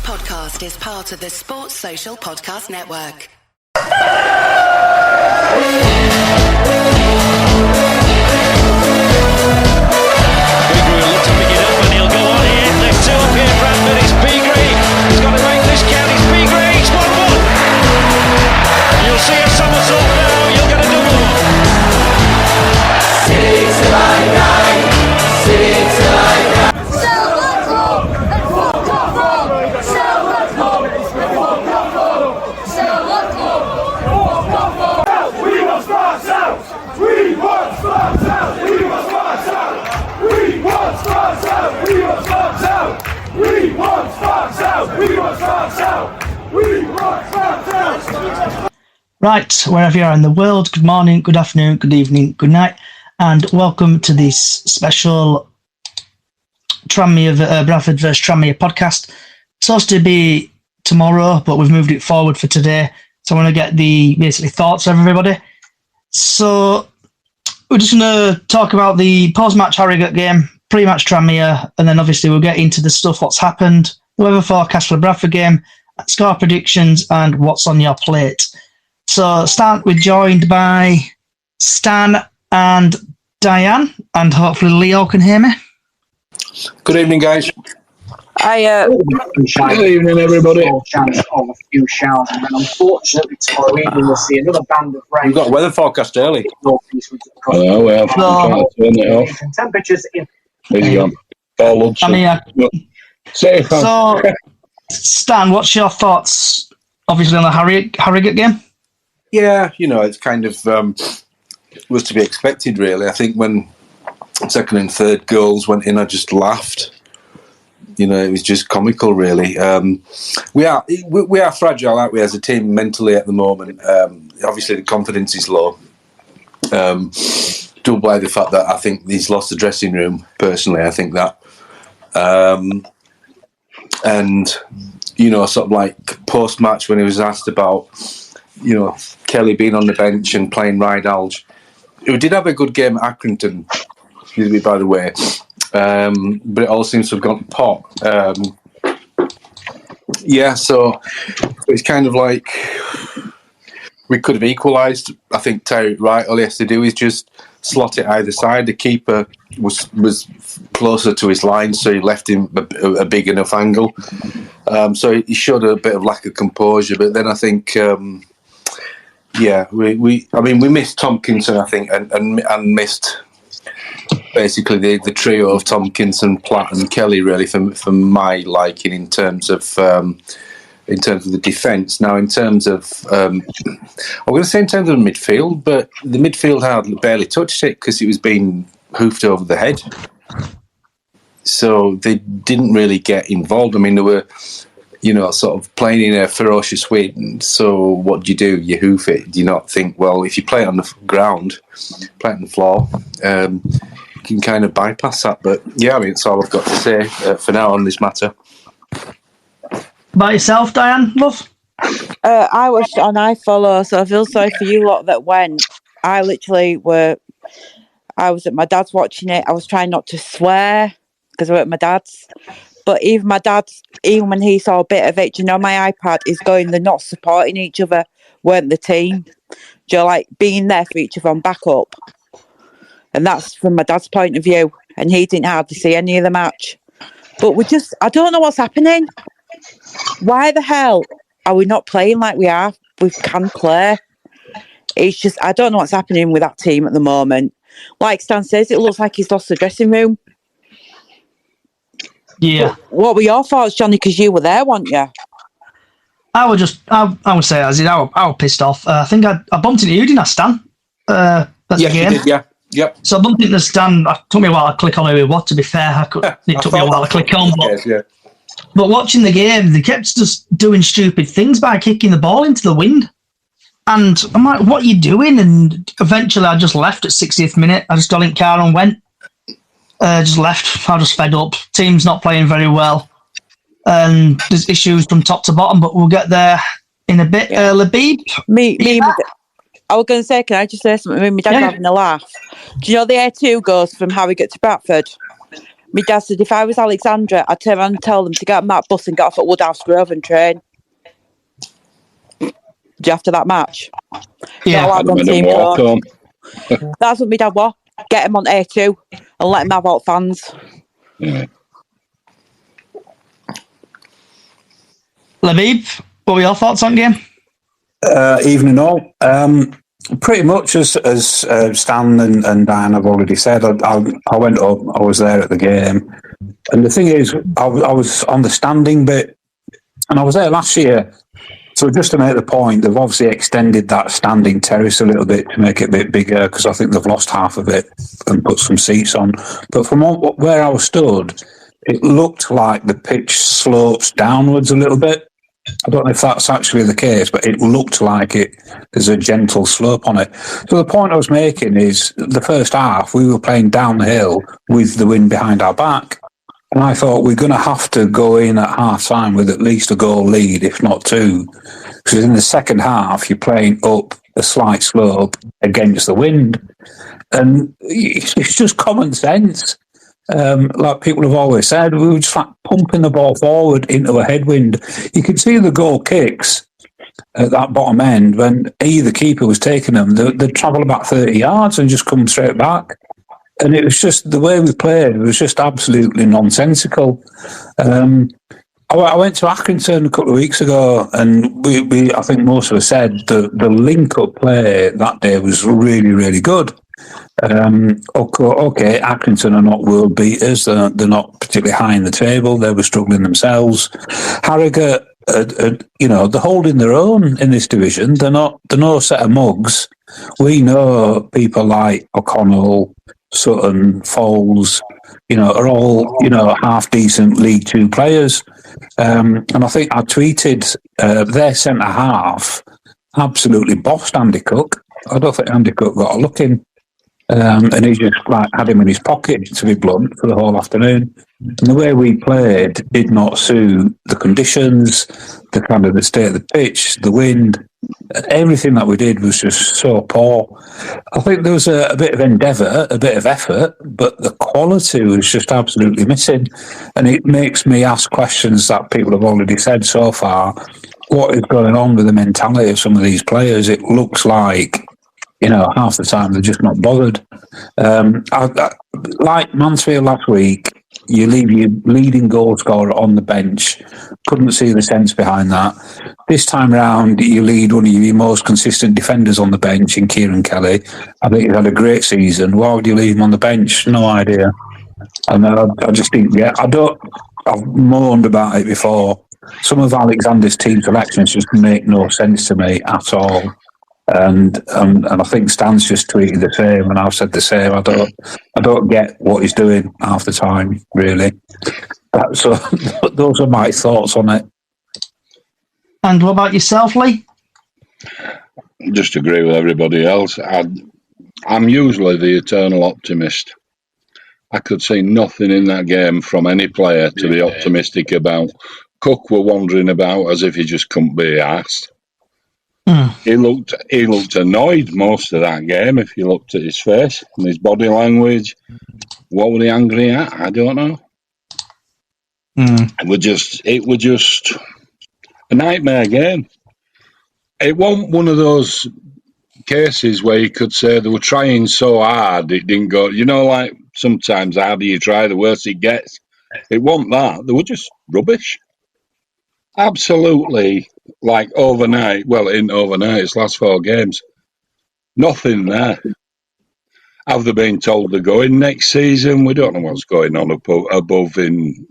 podcast is part of the Sports Social Podcast Network. Bigre will look to pick it up and he'll go on here. There's two up here, Bradford. It's Bigre. He's got to make this count. It's Bigre. It's 1-1. You'll see a somersault now. You'll get a double one. City till I die. City till I die. Right, wherever you are in the world, good morning, good afternoon, good evening, good night, and welcome to this special Tranmere, Bradford vs Tranmere podcast. It's supposed to be tomorrow, but we've moved it forward for today, so I want to get the basically thoughts of everybody. So we're just going to talk about the post-match Harrogate game, pre-match Tranmere, and then obviously we'll get into the stuff, what's happened, the weather forecast for the Bradford game, score predictions, and what's on your plate. So we're joined by Stan and Diane, and hopefully Leo can hear me. Good evening, guys. Good evening, everybody. Chance of a few showers, and then unfortunately tomorrow evening we'll see another band of rain. We've got a weather forecast early. Oh, we have. So, Temperatures in. I mean, so Stan, what's your thoughts, obviously, on the Harrogate game? Yeah, it's kind of was to be expected, really. I think when second and third goals went in, I just laughed. It was just comical, really. We are fragile, aren't we, as a team mentally at the moment? Obviously, the confidence is low. Doubled by the fact that I think he's lost the dressing room. Personally, I think that, and sort of like post match when he was asked about, Kelly being on the bench and playing Rydalge, who did have a good game at Accrington, excuse me, by the way. But it all seems to have gone to pot. So it's kind of like we could have equalised. I think Terry Wright, all he has to do is just slot it either side. The keeper was closer to his line, so he left him a big enough angle. So he showed a bit of lack of composure. But then I think, we missed Tompkinson, I think, and missed basically the trio of Tompkinson, Platt, and Kelly, really, for my liking in terms of the defence. Now, in terms of, I'm going to say in terms of the midfield, but the midfield hardly barely touched it because it was being hoofed over the head. So they didn't really get involved. I mean, they were, sort of playing in a ferocious wind. So what do? You hoof it. Do you not think, well, if you play it on the ground, play it on the floor, you can kind of bypass that. But yeah, I mean, that's all I've got to say for now on this matter. About yourself, Diane, love? I watched it on iFollow, so I feel sorry for you lot that went. I was at my dad's watching it. I was trying not to swear because we're at my dad's. But even when he saw a bit of it, my iPad is going, they're not supporting each other, weren't the team. Like being there for each other on backup. And that's from my dad's point of view. And he didn't hardly see any of the match. But I don't know what's happening. Why the hell are we not playing like we are? We can play. It's just, I don't know what's happening with that team at the moment. Like Stan says, it looks like he's lost the dressing room. Yeah. What were your thoughts, Johnny? Because you were there, weren't you? I would say as I was pissed off. I think I bumped into you, didn't I, Stan? Yeah, you did, yeah. Yep. So I bumped into Stan. It took me a while to click on who it was, to be fair. It took me a while to click on. But watching the game, they kept just doing stupid things by kicking the ball into the wind. And I'm like, what are you doing? And eventually I just left at 60th minute. I just got in the car and went. Just left. I was just fed up. Team's not playing very well. And there's issues from top to bottom, but we'll get there in a bit. Labib? I was going to say, can I just say something? My dad having a laugh. Do you know the A2 goes from Harrogate to Bradford? My dad said if I was Alexandra, I'd turn around and tell them to get on that bus and get off at Woodhouse Grove and train. After that match. Yeah. Not allowed on team coach. That's what my dad was. Get him on A2 and let him have out fans. Yeah. Labib, what were your thoughts on the game? Evening all. Pretty much as Stan and Diane have already said, I went up, I was there at the game. And the thing is, I was on the standing bit, and I was there last year. So just to make the point, they've obviously extended that standing terrace a little bit to make it a bit bigger, because I think they've lost half of it and put some seats on. But from where I was stood, it looked like the pitch slopes downwards a little bit. I don't know if that's actually the case, but it looked like there's a gentle slope on it. So the point I was making is the first half, we were playing downhill with the wind behind our back. And I thought we're going to have to go in at half-time with at least a goal lead, if not two. Because in the second half, you're playing up a slight slope against the wind. And it's just common sense. Like people have always said, we were just like pumping the ball forward into a headwind. You could see the goal kicks at that bottom end when either keeper was taking them. They'd travel about 30 yards and just come straight back. And it was just the way we played. It was just absolutely nonsensical. I went to Accrington a couple of weeks ago, and we I think most of us said the link-up play that day was really, really good. Okay, Accrington are not world beaters. They're not particularly high in the table. They were struggling themselves. Harrogate, they're holding their own in this division. They're no set of mugs. We know people like O'Connell, Sutton, Foles, are all, half decent League Two players. And I think I tweeted their centre half absolutely bossed Andy Cook. I don't think Andy Cook got a look in. And he just had him in his pocket, to be blunt, for the whole afternoon. And the way we played did not suit the conditions, the state of the pitch, the wind. Everything that we did was just so poor. I think there was a bit of endeavour, a bit of effort, but the quality was just absolutely missing. And it makes me ask questions that people have already said so far. What is going on with the mentality of some of these players? It looks like, half the time they're just not bothered. Like Mansfield last week, you leave your leading goal scorer on the bench. Couldn't see the sense behind that. This time round, you lead one of your most consistent defenders on the bench in Kieran Kelly. I think he's had a great season. Why would you leave him on the bench? No idea. And I just think, I've moaned about it before. Some of Alexander's team selections just make no sense to me at all. And I think Stan's just tweeted the same, and I've said the same. I don't get what he's doing half the time, really. So those are my thoughts on it. And what about yourself, Lee? Just agree with everybody else. I'm usually the eternal optimist. I could see nothing in that game from any player to be optimistic about. Cook were wandering about as if he just couldn't be asked. He looked annoyed most of that game. If you looked at his face and his body language, what were he angry at? I don't know. It was just a nightmare game. It wasn't one of those cases where you could say they were trying so hard it didn't go. Like sometimes the harder you try, the worse it gets. It wasn't that. They were just rubbish. Absolutely. Like overnight, well, in overnight, it's last 4 games. Nothing there. Have they been told they're going next season? We don't know what's going on above in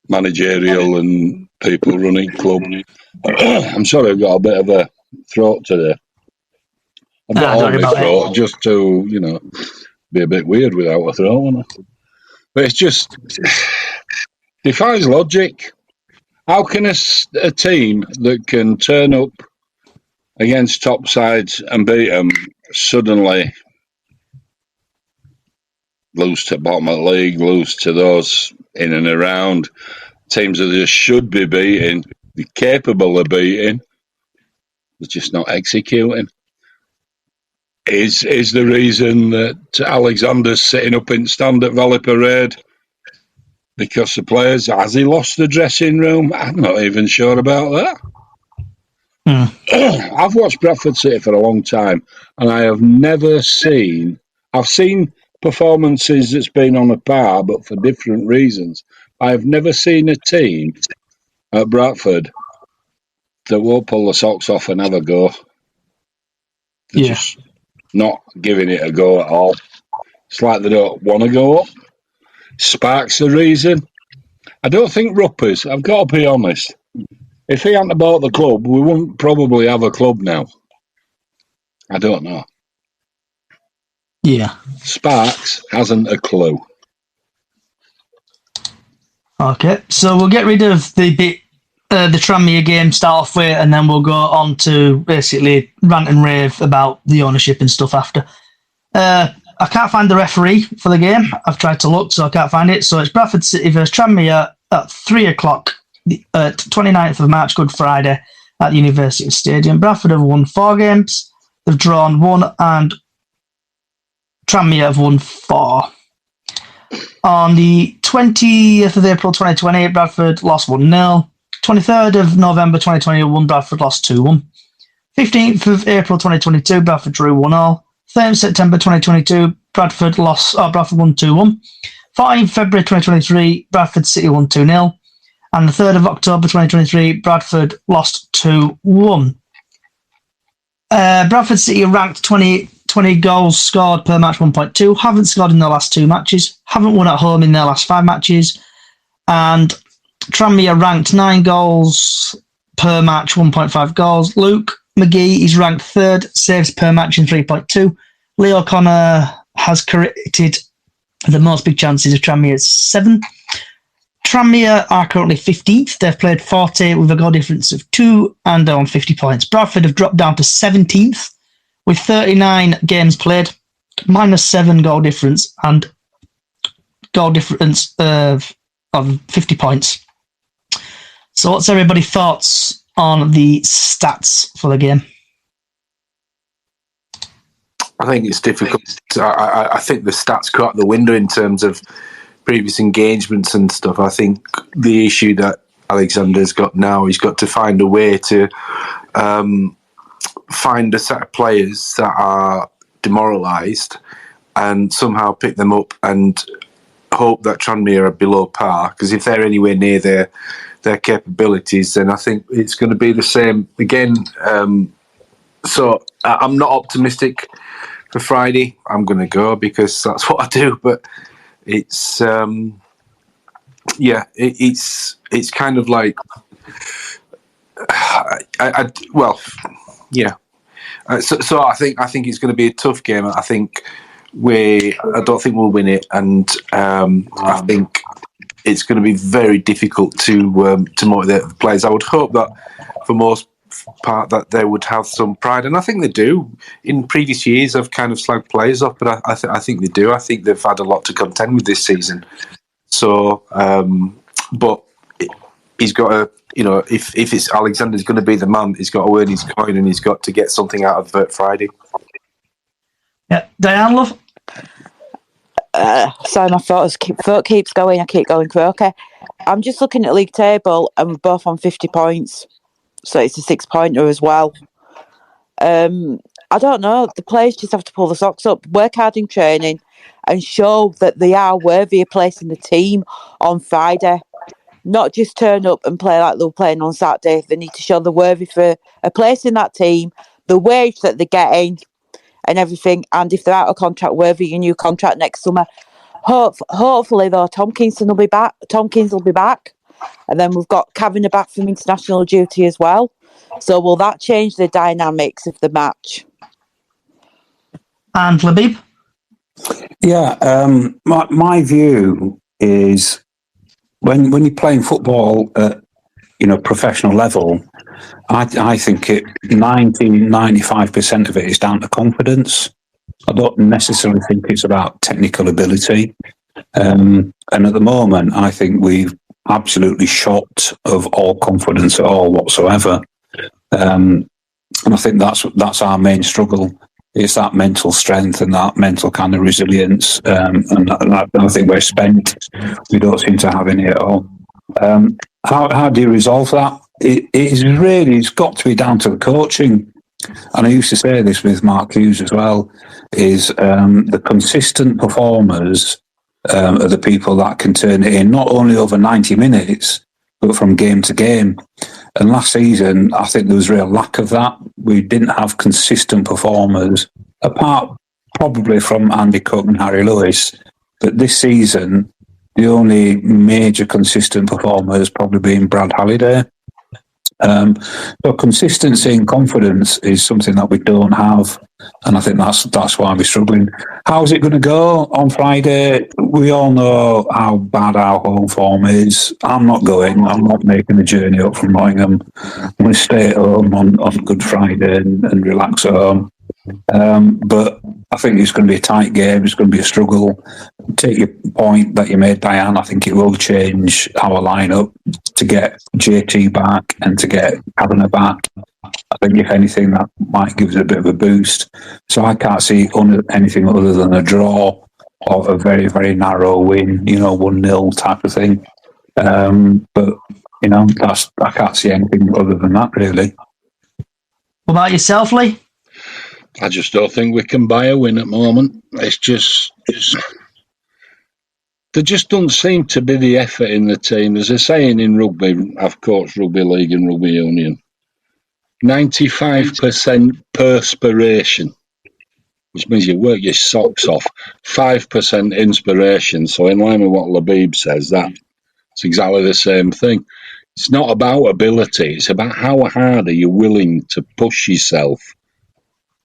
managerial and people running club. I'm sorry, I've got a bit of a throat today. I've got all my throat just to, be a bit weird without a throat. But it's just defies logic. How can a team that can turn up against top sides and beat them suddenly lose to bottom of the league, lose to those in and around teams that they should be beating, be capable of beating, they're just not executing? Is the reason that Alexander's sitting up in stand at Valley Parade because the players, has he lost the dressing room? I'm not even sure about that. I've watched Bradford City for a long time, and I have never seen... I've seen performances that's been on a par, but for different reasons. I have never seen a team at Bradford that won't pull the socks off and have a go. They're just not giving it a go at all. It's like they don't want to go up. Spark's the reason. I don't think Ruppers, I've got to be honest, if he hadn't bought the club, we wouldn't probably have a club now. I don't know. Yeah. Sparks hasn't a clue. Okay, so we'll get rid of the bit, the Tranmere game, start off with, and then we'll go on to basically rant and rave about the ownership and stuff after. I can't find the referee for the game. I've tried to look, so I can't find it. So it's Bradford City versus Tranmere at 3 o'clock, 29th of March, Good Friday, at the University Stadium. Bradford have won 4 games. They've drawn 1, and Tranmere have won 4. On the 20th of April 2020, Bradford lost 1-0. 23rd of November 2021, Bradford lost 2-1. 15th of April 2022, Bradford drew 1-0. 3rd September 2022, Bradford won 2-1. 14th February 2023, Bradford City won 2-0. And the 3rd of October 2023, Bradford lost 2-1. Bradford City ranked 20 goals scored per match, 1.2. Haven't scored in their last 2 matches. Haven't won at home in their last 5 matches. And Tranmere ranked 9 goals per match, 1.5 goals. Luke McGee is ranked 3rd, saves per match in 3.2. Leo Connor has created the most big chances of Tranmere, 7. Tranmere are currently 15th. They've played 40 with a goal difference of 2 and they're on 50 points. Bradford have dropped down to 17th with 39 games played, -7 goal difference and goal difference of 50 points. So what's everybody's thoughts on the stats for the game? I think it's difficult. I think the stats go out the window in terms of previous engagements and stuff. I think the issue that Alexander's got now, he's got to find a way to find a set of players that are demoralised and somehow pick them up and hope that Tranmere are below par, because if they're anywhere near their capabilities, then I think it's going to be the same again. So I'm not optimistic for Friday. I'm going to go because that's what I do, but it's it's kind of like So I think it's going to be a tough game. I don't think we'll win it, and I think it's going to be very difficult to motivate the players. I would hope that for most part that they would have some pride, and I think they do. In previous years, I've kind of slagged players off, but I think they do. I think they've had a lot to contend with this season. So, but he's got to, if it's Alexander's going to be the man, he's got to earn his coin and he's got to get something out of Friday. Yeah, Diane, love. Sorry, my thought keeps going. I keep going croaky. I'm just looking at league table, and we're both on 50 points, so it's a 6-pointer as well. I don't know. The players just have to pull the socks up, work hard in training, and show that they are worthy of placing the team on Friday. Not just turn up and play like they were playing on Saturday. They need to show they're worthy for a place in that team, the wage that they're getting, and everything. And if they're out of contract, worthy a new contract next summer. Hopefully, though, Tompkins will be back. And then we've got Kavanagh back from international duty as well. So will that change the dynamics of the match? And Labib? Yeah, my view is when you're playing football at professional level, I think 95% of it is down to confidence. I don't necessarily think it's about technical ability. And at the moment, I think we've absolutely shot of all confidence at all whatsoever. And I think that's our main struggle. it's that mental strength and that mental kind of resilience, and I think we're spent. We don't seem to have any at all. How do you resolve that? It's got to be down to the coaching. And I used to say this with Mark Hughes as well, is the consistent performers are the people that can turn it in, not only over 90 minutes, but from game to game. And last season, I think there was a real lack of that. We didn't have consistent performers, apart probably from Andy Cook and Harry Lewis. But this season, the only major consistent performer has probably been Brad Halliday. So consistency and confidence is something that we don't have, and I think that's why we're struggling. How's it going to go on Friday? We all know how bad our home form is. I'm not going. I'm not making the journey up from Nottingham. I'm going to stay at home on Good Friday and relax at home. But I think it's going to be a tight game. It's going to be a struggle. Take your point that you made, Diane. I think it will change our lineup to get JT back and to get Kavanagh back. I think, if anything, that might give us a bit of a boost. So I can't see anything other than a draw or a very, very narrow win, 1-0 type of thing. But, I can't see anything other than that, really. What about yourself, Lee? I just don't think we can buy a win at the moment. It's just there just doesn't seem to be the effort in the team. There's a saying in rugby, I've coached rugby league and rugby union, 95% perspiration, which means you work your socks off, 5% inspiration. So in line with what Labib says, that's exactly the same thing. It's not about ability, it's about how hard are you willing to push yourself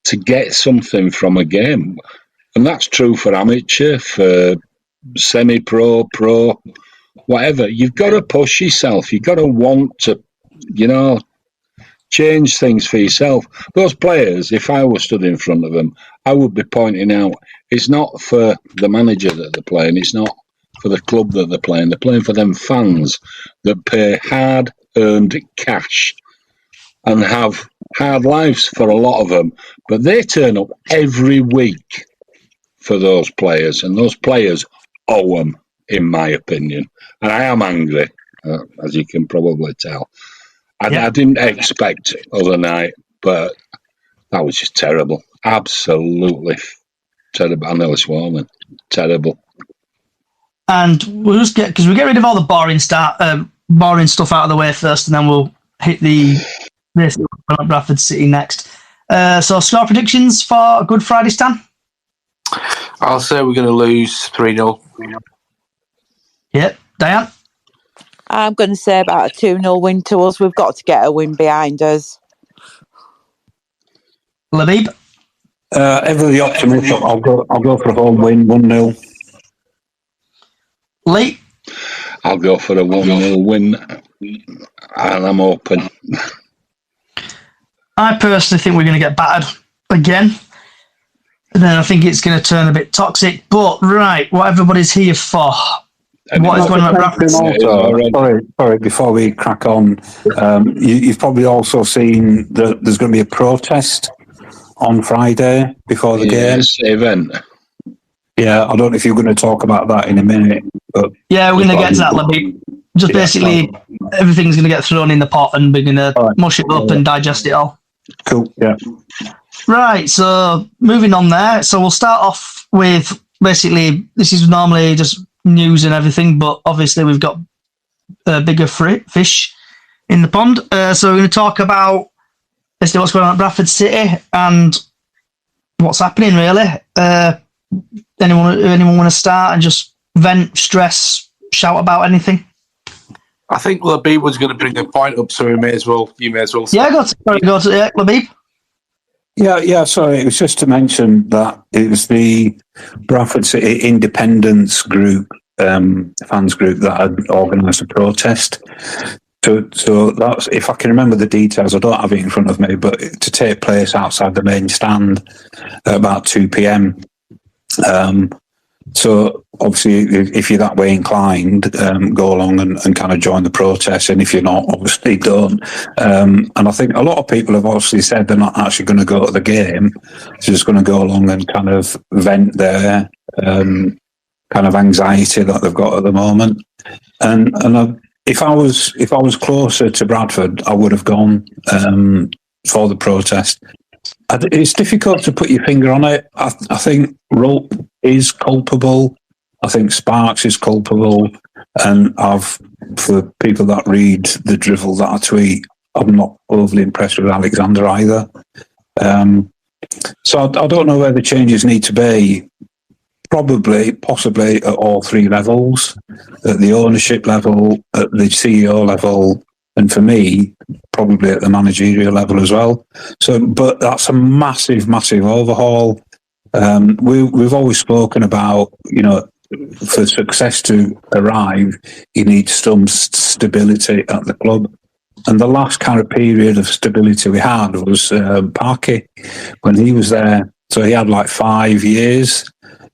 to get something from a game. And that's true for amateur, for semi-pro, pro, whatever. You've got to push yourself. You've got to want to, change things for yourself. Those players, if I were stood in front of them, I would be pointing out, it's not for the manager that they're playing, it's not for the club that they're playing for them fans that pay hard-earned cash and have hard lives for a lot of them, but they turn up every week for those players, and those players owe them, in my opinion. And I am angry, as you can probably tell. I didn't expect other night, but that was just terrible. Absolutely terrible. I know it's warm. Terrible. And we'll just get rid of all the boring stuff out of the way first, and then we'll hit this Bradford City next. So score predictions for Good Friday, Stan? I'll say we're going to lose 3-0. Yep. Diane? I'm going to say about a 2-0 win to us. We've got to get a win behind us. Labib? Ever the optimist, I'll go for a home win, 1-0. Lee? I'll go for a 1-0 win, and I'm open. I personally think we're going to get battered again. And then I think it's going to turn a bit toxic. But, right, what everybody's here for. What is going on at Bradford? Sorry, before we crack on, you've probably also seen that there's going to be a protest on Friday before the game. Event. Yeah, I don't know if you're going to talk about that in a minute. But yeah, we're going to get to that, Libby. Just basically, everything's going to get thrown in the pot and we're going to mush it up and digest it all. Cool, yeah. Right, so moving on there. So we'll start off with, basically, this is normally just news and everything, but obviously we've got bigger fish in the pond. So we're going to talk about basically what's going on at Bradford City and what's happening, really. Anyone want to start and just vent, stress, shout about anything? I think Labib was going to bring a point up, so you may as well. Yeah, go to Labib. Yeah. Sorry, it was just to mention that it was the Bradford City Independence Group, fans group, that had organised a protest. So that's, if I can remember the details, I don't have it in front of me, but to take place outside the main stand at about 2 p.m. So obviously, if you're that way inclined, go along and kind of join the protest. And if you're not, obviously don't. And I think a lot of people have obviously said they're not actually going to go to the game. They're just going to go along and kind of vent their kind of anxiety that they've got at the moment. And if I was closer to Bradford, I would have gone for the protest. It's difficult to put your finger on it. I think Rope is culpable. I think Sparks is culpable. And for people that read the drivel that I tweet, I'm not overly impressed with Alexander either. So I don't know where the changes need to be. Possibly at all three levels, at the ownership level, at the CEO level, and for me, probably at the managerial level as well. So, but that's a massive, massive overhaul. We've always spoken about, for success to arrive, you need some stability at the club. And the last kind of period of stability we had was Parky when he was there. So he had like 5 years.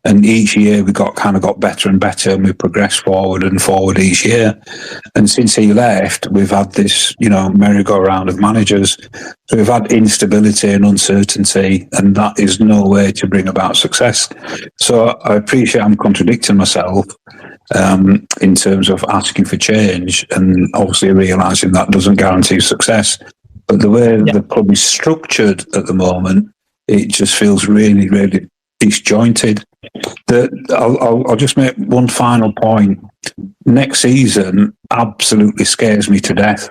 And each year we got better and better, and we progressed forward and forward each year. And since he left, we've had this, merry-go-round of managers. So we've had instability and uncertainty, and that is no way to bring about success. So I appreciate I'm contradicting myself in terms of asking for change, and obviously realising that doesn't guarantee success. But the way the club is structured at the moment, it just feels really, really disjointed. I'll just make one final point. Next season absolutely scares me to death.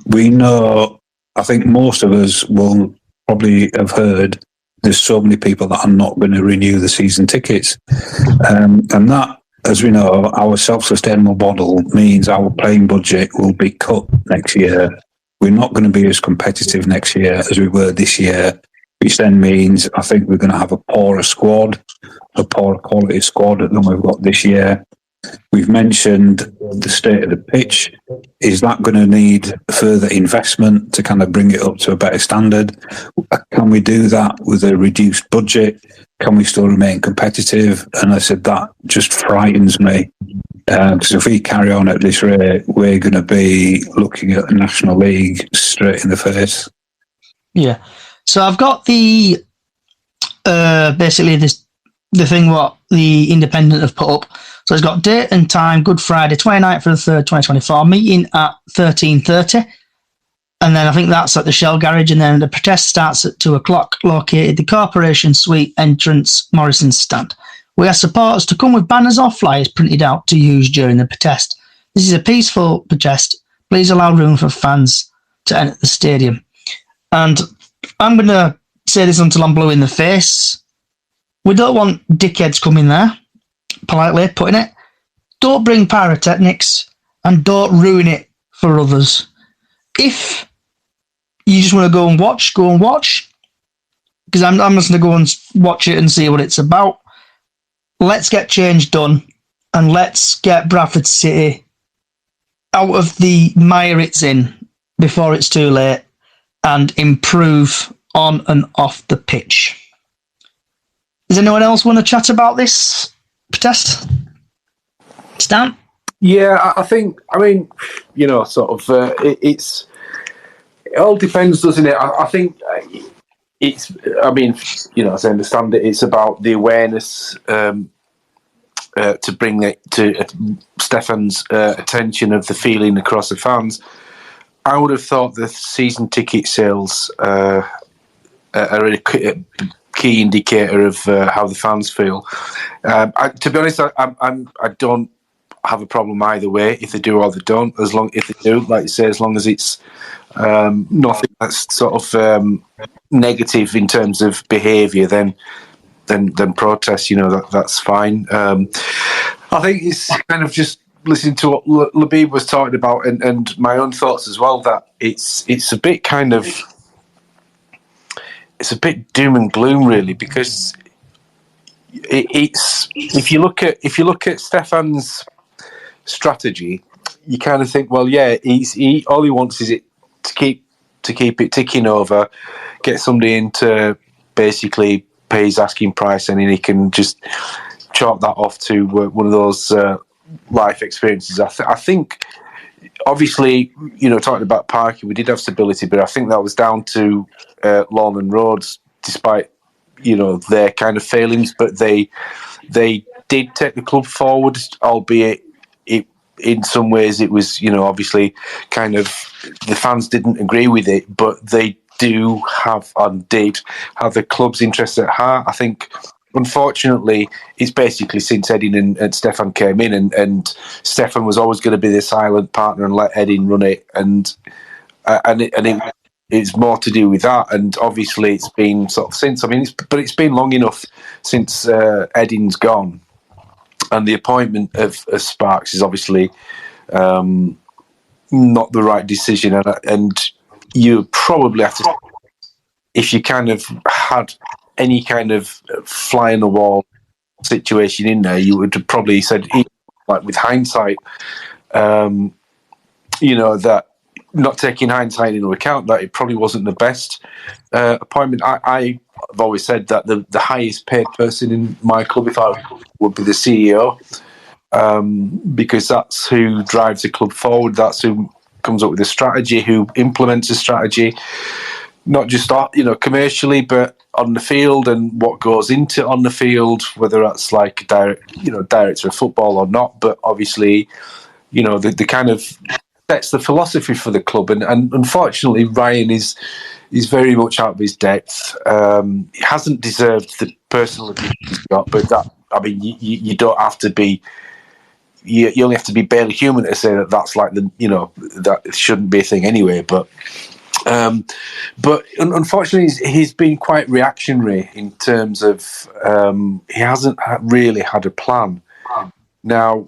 We know, I think most of us will probably have heard, there's so many people that are not going to renew the season tickets. And that, as we know, our self-sustainable model means our playing budget will be cut next year. We're not going to be as competitive next year as we were this year, which then means I think we're going to have a poorer squad, a poorer quality squad than we've got this year. We've mentioned the state of the pitch. Is that going to need further investment to kind of bring it up to a better standard? Can we do that with a reduced budget? Can we still remain competitive? And I said that just frightens me. Because if we carry on at this rate, we're going to be looking at the National League straight in the face. Yeah. So I've got the basically the thing what the Independent have put up. So it's got date and time, Good Friday, 29th of the 3rd, 2024, meeting at 13:30. And then I think that's at the Shell Garage. And then the protest starts at 2 o'clock, located the Corporation Suite entrance, Morrison stand. We ask supporters to come with banners or flyers printed out to use during the protest. This is a peaceful protest. Please allow room for fans to enter the stadium. And I'm going to say this until I'm blue in the face. We don't want dickheads coming there, politely putting it. Don't bring pyrotechnics and don't ruin it for others. If you just want to go and watch. Because I'm just going to go and watch it and see what it's about. Let's get change done and let's get Bradford City out of the mire it's in before it's too late and improve on and off the pitch. Does anyone else want to chat about this protest? Stan? Yeah, it all depends, doesn't it? I think as I understand it, it's about the awareness to bring it to Stefan's attention of the feeling across the fans. I would have thought the season ticket sales are a key indicator of how the fans feel. To be honest, I don't have a problem either way, if they do or they don't. If they do, like you say, as long as it's nothing that's sort of negative in terms of behaviour, then protest. That's fine. I think it's kind of just listening to what Labib was talking about, and my own thoughts as well. That it's a bit kind of a bit doom and gloom, really, because it's if you look at Stefan's strategy, you kind of think, well, yeah, he all he wants is it to keep it ticking over, get somebody in to basically pay his asking price, and then he can just chalk that off to one of those life experiences. I think, obviously, talking about Parky, we did have stability, but I think that was down to Lawn and Rhodes, despite their kind of failings. But they did take the club forward, albeit in some ways it was obviously kind of the fans didn't agree with it, but they do have and did have the club's interests at heart. I think, unfortunately, it's basically since Edin and Stefan came in, and Stefan was always going to be the silent partner and let Edin run it, and it's more to do with that. And obviously, it's been sort of since. I mean, it's been long enough since Edin's gone, and the appointment of Sparks is obviously not the right decision, and you probably have to, if you kind of had any kind of fly in the wall situation in there, you would have probably said, like with hindsight, that not taking hindsight into account, that it probably wasn't the best appointment. I've always said that the highest paid person in my club, if I would be the CEO, because that's who drives the club forward. That's who comes up with a strategy, who implements a strategy, not just commercially, but on the field and what goes into on the field, whether that's like director of football or not. But obviously, the kind of sets the philosophy for the club, and unfortunately, Ryan is very much out of his depth. He hasn't deserved the personal abuse he's got, but you don't have to be. You only have to be barely human to say that that's like that shouldn't be a thing anyway. But unfortunately, he's been quite reactionary in terms of he hasn't really had a plan. Now,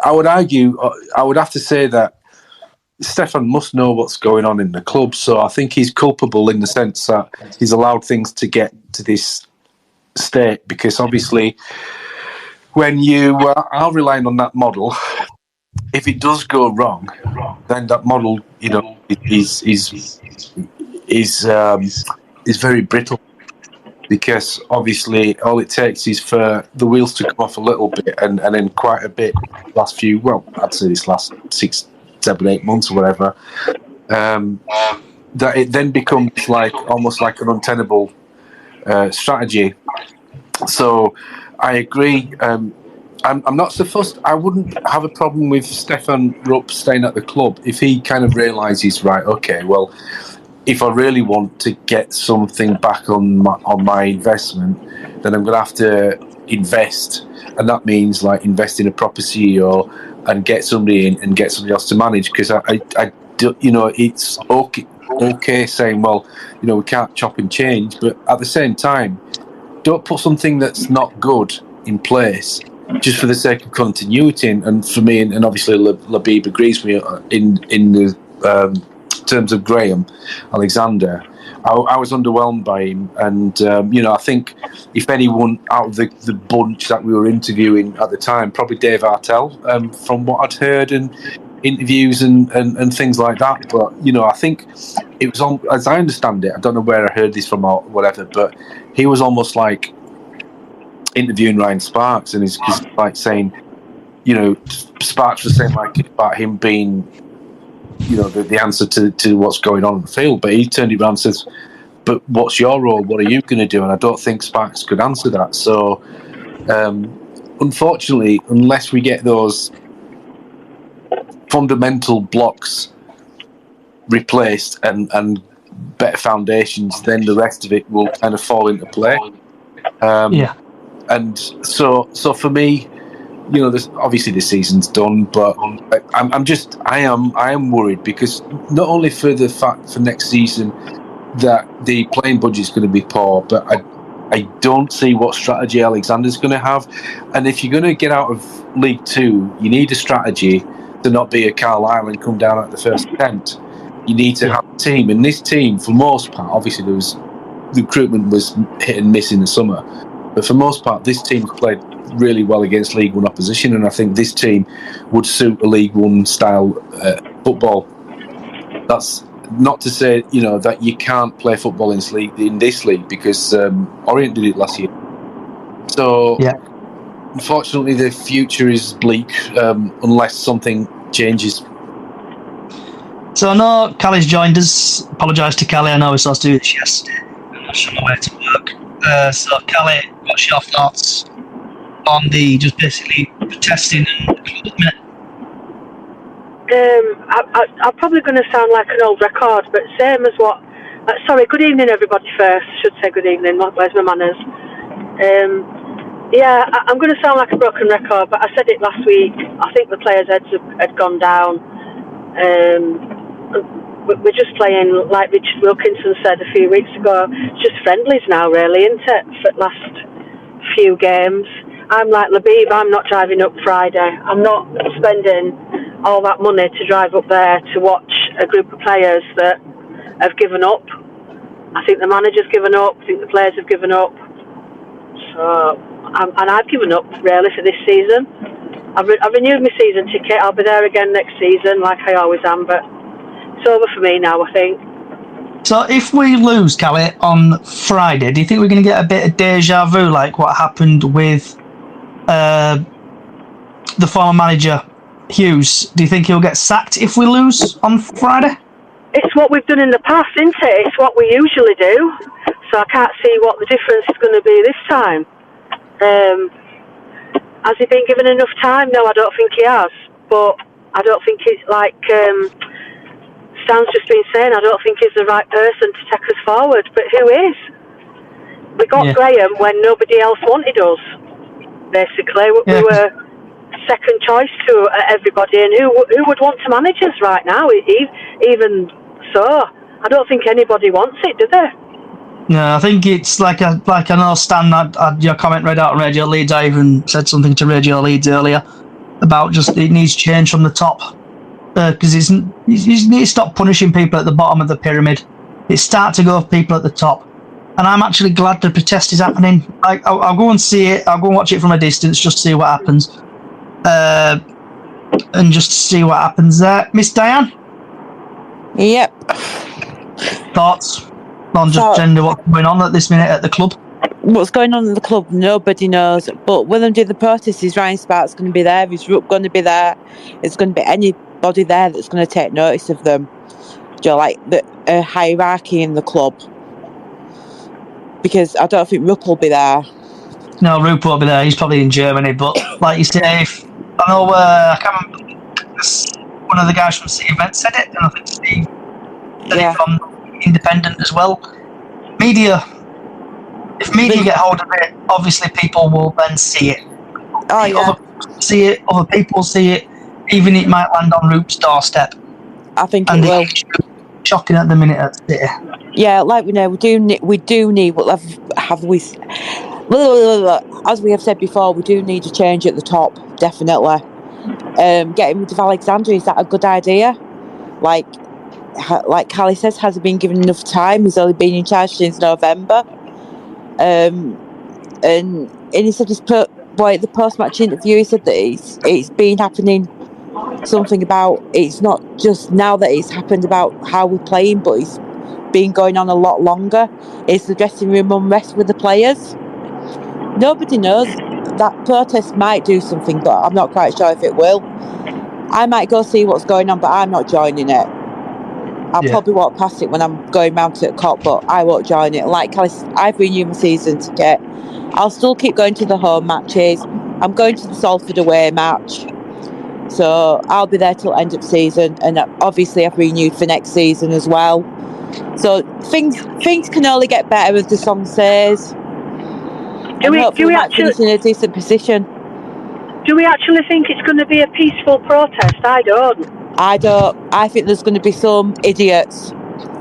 I would argue, I would have to say that Stefan must know what's going on in the club. So I think he's culpable in the sense that he's allowed things to get to this state, because obviously, when you are relying on that model, if it does go wrong, then that model, is very brittle, because obviously all it takes is for the wheels to come off a little bit, and then quite a bit last last 6, 7, 8 months or whatever, that it then becomes almost like an untenable strategy. So I agree. I'm not so fussed. I wouldn't have a problem with Stefan Rupp staying at the club if he kind of realises, right, okay, well, if I really want to get something back on my investment, then I'm going to have to invest, and that means invest in a proper CEO and get somebody in and get somebody else to manage. Because I it's okay saying, well, we can't chop and change, but at the same time, don't put something that's not good in place just for the sake of continuity. And for me, and obviously Labib agrees with me in the terms of Graham Alexander, I was underwhelmed by him, and I think if anyone out of the bunch that we were interviewing at the time, probably Dave Artell, from what I'd heard in interviews and things like that. But I think it was on, as I understand it, I don't know where I heard this from or whatever, but he was almost like interviewing Ryan Sparks, and he's like saying, Sparks was saying about him being the answer to what's going on in the field, but he turned it around and says, but what's your role? What are you going to do? And I don't think Sparks could answer that. So unfortunately, unless we get those fundamental blocks replaced and better foundations, then the rest of it will kind of fall into play. And so for me, this, obviously this season's done, but I am worried, because not only for the fact for next season that the playing budget is going to be poor, but I don't see what strategy Alexander's going to have. And if you're going to get out of League Two, you need a strategy to not be a Carlisle and come down at the first attempt. You need to have a team, and this team, for most part, obviously the recruitment was hit and miss in the summer, but for most part, this team's played really well against League One opposition, and I think this team would suit a League One style football. That's not to say, that you can't play football in this league because Orient did it last year. So, unfortunately, the future is bleak unless something changes. So I know Callie's joined us. Apologise to Callie. I know we were supposed to do this yesterday. I'm not sure my way to work. So Callie, what's your thoughts on the just basically protesting and I'm probably going to sound like an old record, but same as what... sorry, good evening everybody first. I should say good evening. Where's my manners? I'm going to sound like a broken record, but I said it last week. I think the players' heads had gone down. We're just playing, like Richard Wilkinson said a few weeks ago, it's just friendlies now, really, isn't it, for the last few games. I'm like Labib, I'm not driving up Friday. I'm not spending all that money to drive up there to watch a group of players that have given up. I think the manager's given up, I think the players have given up. So, and I've given up, really, for this season. I've renewed my season ticket. I'll be there again next season, like I always am, but it's over for me now, I think. So if we lose, Callie, on Friday, do you think we're going to get a bit of deja vu, like what happened with the former manager, Hughes? Do you think he'll get sacked if we lose on Friday? It's what we've done in the past, isn't it? It's what we usually do. So I can't see what the difference is going to be this time. Has he been given enough time? No, I don't think he has. But I don't think it's like Stan's just been saying, I don't think he's the right person to take us forward. But who is? We got Graham when nobody else wanted us, basically. We were second choice to everybody. And who would want to manage us right now? Even so, I don't think anybody wants it, do they? No, I think it's like I know Stan had your comment read out on Radio Leeds. I even said something to Radio Leeds earlier about just it needs change from the top because you need to stop punishing people at the bottom of the pyramid. It starts to go for people at the top, and I'm actually glad the protest is happening. I'll go and see it. I'll go and watch it from a distance just to see what happens, and just to see what happens there. Miss Diane. Yep. Thoughts on just gender what's going on at this minute at the club? What's going on in the club, nobody knows. But when they do the protest, is Ryan Sparks going to be there? Is Rupp going to be there? Is going to be anybody there that's going to take notice of them? Do you like the hierarchy in the club? Because I don't think Rupp will be there. No, Rupp won't be there. He's probably in Germany. But like you say, I know I can't remember. One of the guys from City Event said it, and I think Steve said it from Independent as well. If media get hold of it, obviously people will then see it. Other people see it, even it might land on Rupp's doorstep. I think it will. Shocking at the minute at City. Yeah, like we know, we do need what have we? As we have said before, we do need a change at the top, definitely. Getting rid of Alexander, is that a good idea? Like Callie says, has he been given enough time? He's only been in charge since November. And he said the post-match interview, he said that it's been happening, something about, it's not just now that it's happened about how we're playing, but it's been going on a lot longer. It's the dressing room unrest with the players. Nobody knows. That protest might do something, but I'm not quite sure if it will. I might go see what's going on, but I'm not joining it. I'll probably walk past it when I'm going round to the cop, but I won't join it. Like I've renewed my season ticket. I'll still keep going to the home matches. I'm going to the Salford away match. So I'll be there till end of season, and obviously I've renewed for next season as well. So things can only get better, as the song says. Do we might finish in a decent position. Do we actually think it's going to be a peaceful protest? I don't. I think there's going to be some idiots.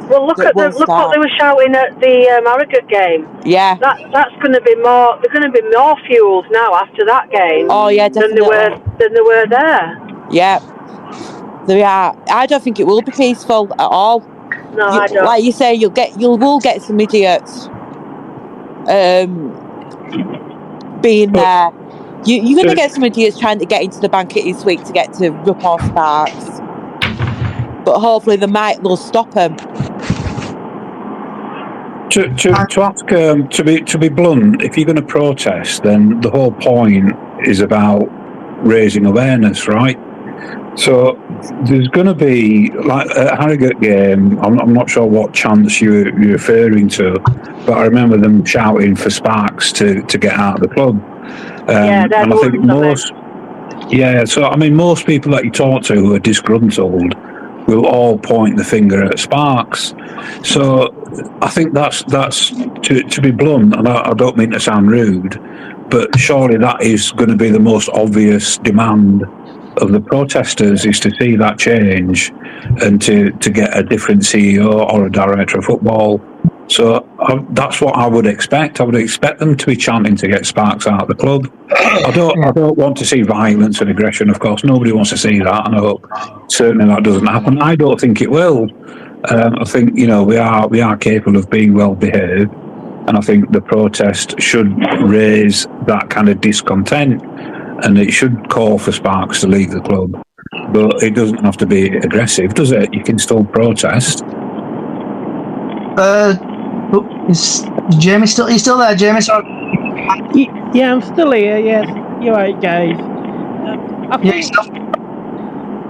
Well, look what they were shouting at the Harrogate game. Yeah. That's going to be more. They're going to be more fueled now after that game. Oh yeah, definitely. Than they were there. Yeah. They are. I don't think it will be peaceful at all. No, I don't. Like you say, you will get some idiots. Being there. You're going to get some idiots trying to get into the banquet this week to get to Rupp or Sparks. but hopefully they'll stop them. To ask, to be blunt, if you're going to protest, then the whole point is about raising awareness, right? So there's going to be, like at Harrogate game, I'm not sure what chants you're referring to, but I remember them shouting for Sparks to get out of the club. And I think most people that you talk to who are disgruntled will all point the finger at Sparks. So I think that's to be blunt, and I don't mean to sound rude, but surely that is going to be the most obvious demand of the protesters, is to see that change and to get a different CEO or a director of football. So that's what I would expect. I would expect them to be chanting to get Sparks out of the club. I don't want to see violence and aggression, of course. Nobody wants to see that, and I hope certainly that doesn't happen. I don't think it will. I think, we are capable of being well behaved, and I think the protest should raise that kind of discontent, and it should call for Sparks to leave the club. But it doesn't have to be aggressive, does it? You can still protest. Is Jamie still? Are you still there, Jamie? Sorry. Yeah, I'm still here. Yes, you're right, guys.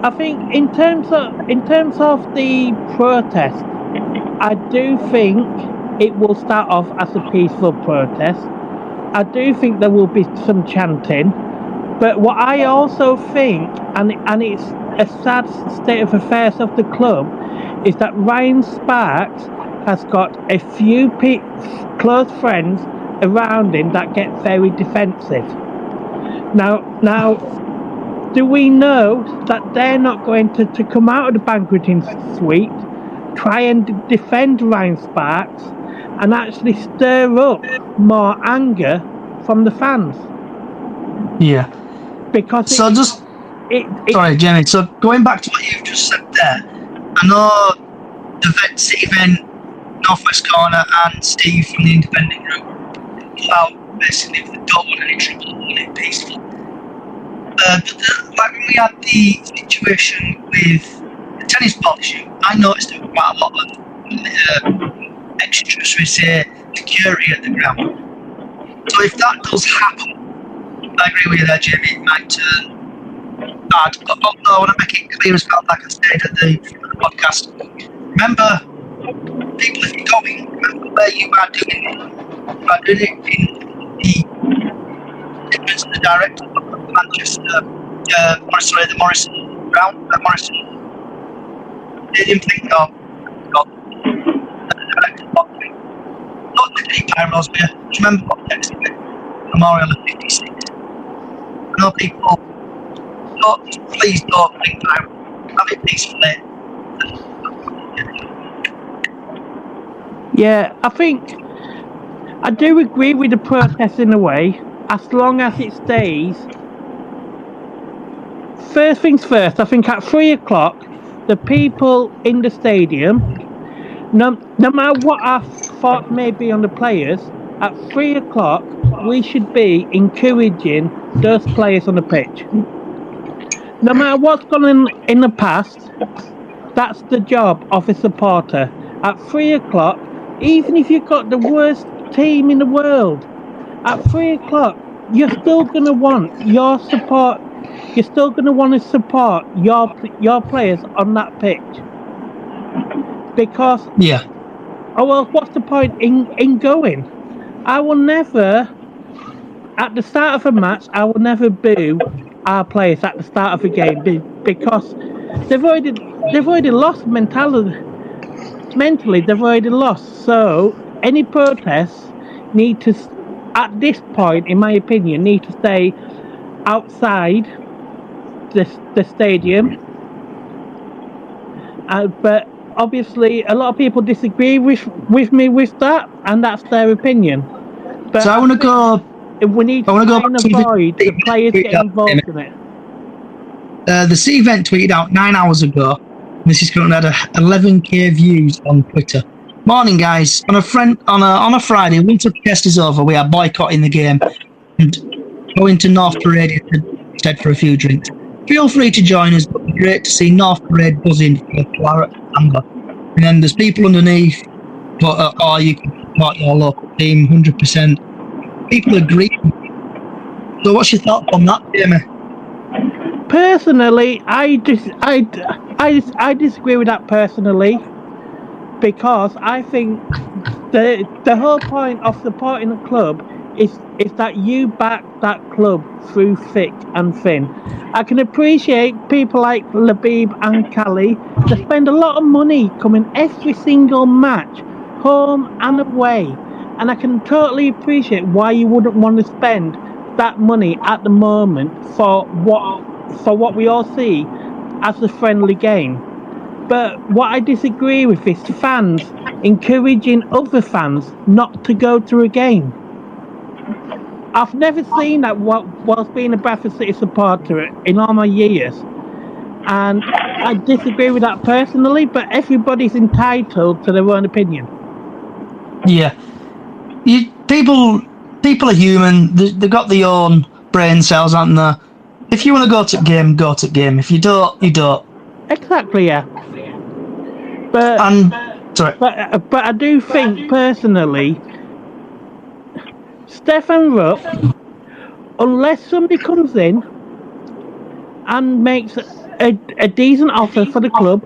I think in terms of the protest, I do think it will start off as a peaceful protest. I do think there will be some chanting, but what I also think, and it's a sad state of affairs of the club, is that Ryan Sparks has got a few close friends around him that get very defensive. Now, do we know that they're not going to come out of the banqueting suite, try and defend Ryan Sparks, and actually stir up more anger from the fans? Yeah. Because sorry, Jamie. So going back to what you've just said there, I know the City Ven, Northwest Corner, and Steve from the Independent Group pull out basically if they don't want any trouble, want it peaceful. But when we had the situation with the tennis ball issue, I noticed there were quite a lot of extra, should we say, security at the ground. So if that does happen, I agree with you there, Jamie, it might turn bad. But also, I want to make it clear as well, like I said at the podcast, remember, people, if you're going, remember where you are doing it. You are doing it in the difference of the director of Manchester, the Morrison ground, Morrison. They didn't think of the director of not the deep pyros, but just remember what next to it, Memorial of 56. I know people, please don't think pyro, have it peacefully. Yeah, I think I do agree with the protest in a way, as long as it stays. First things first, I think at 3 o'clock, the people in the stadium, no matter what our thoughts may be on the players, at 3 o'clock, we should be encouraging those players on the pitch. No matter what's gone on in the past, that's the job of a supporter. At 3 o'clock, even if you've got the worst team in the world, at 3 o'clock, you're still going to want your support. You're still going to want to support your players on that pitch. Because, what's the point in going? I will never, at the start of a match, I will never boo our players at the start of a game because they've already lost mentally, they've already lost. So any protests need to, at this point, in my opinion, need to stay outside the stadium. But obviously, a lot of people disagree with me with that, and that's their opinion. But so I want to go. We need to avoid the players getting involved in it. The City event tweeted out 9 hours ago. This is currently had 11k views on Twitter. Morning, guys. On a Friday, winter protest is over. We are boycotting the game and going to North Parade instead for a few drinks. feel free to join us. It'd be great to see North Parade buzzing for Claret Amber. And then there's people underneath, or you can support your local team 100%. People agree. So what's your thoughts on that, Jamie? Personally, I disagree with that personally, because I think the whole point of supporting a club is that you back that club through thick and thin. I can appreciate people like Labib and Callie that spend a lot of money coming every single match, home and away, and I can totally appreciate why you wouldn't want to spend that money at the moment for what we all see as a friendly game. But what I disagree with is fans encouraging other fans not to go to a game. I've never seen that whilst being a Bradford City supporter in all my years, and I disagree with that personally, but everybody's entitled to their own opinion. Yeah. People are human. They've got their own brain cells, haven't they? If you want to go to game, go to game. If you don't, you don't. Exactly, yeah. But I do think personally, Stefan Rupp, unless somebody comes in and makes a decent offer for the club,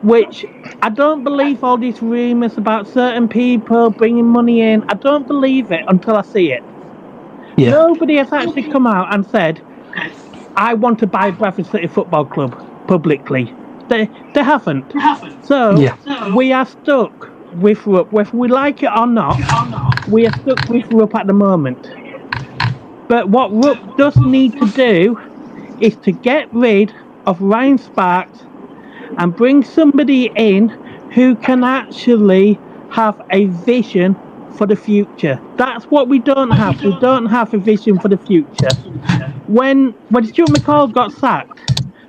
which I don't believe all these rumours about certain people bringing money in. I don't believe it until I see it. Yeah. Nobody has actually come out and said, I want to buy Bradford City Football Club publicly. They haven't. So we are stuck with Rupp. Whether we like it or not, we are stuck with Rupp at the moment. But what Rupp does need to do is to get rid of Ryan Sparks and bring somebody in who can actually have a vision for the future. That's what we don't have. We don't have a vision for the future. When Stuart McCall got sacked,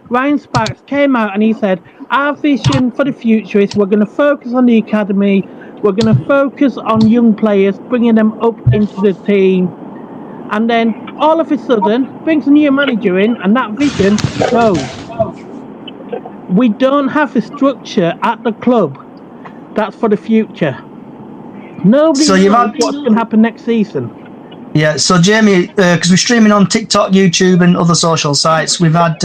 Ryan Sparks came out and he said, our vision for the future is we're going to focus on the academy, we're going to focus on young players, bringing them up into the team, and then all of a sudden brings a new manager in and that vision goes. We don't have a structure at the club that's for the future. Nobody knows what's going to happen next season. Yeah, so Jamie, because we're streaming on TikTok, YouTube and other social sites, we've had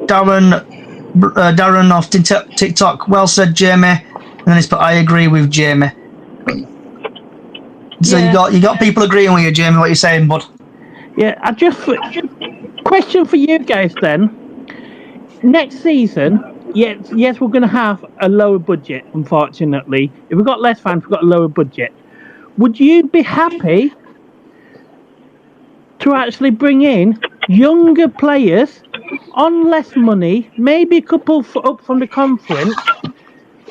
Darren off TikTok, well said, Jamie, and then he's put, I agree with Jamie. So you got people agreeing with you, Jamie, what you're saying, bud? Yeah, question for you guys then. Next season, yes, we're going to have a lower budget, unfortunately. If we've got less fans, we've got a lower budget. Would you be happy to actually bring in younger players on less money, maybe a couple up from the conference,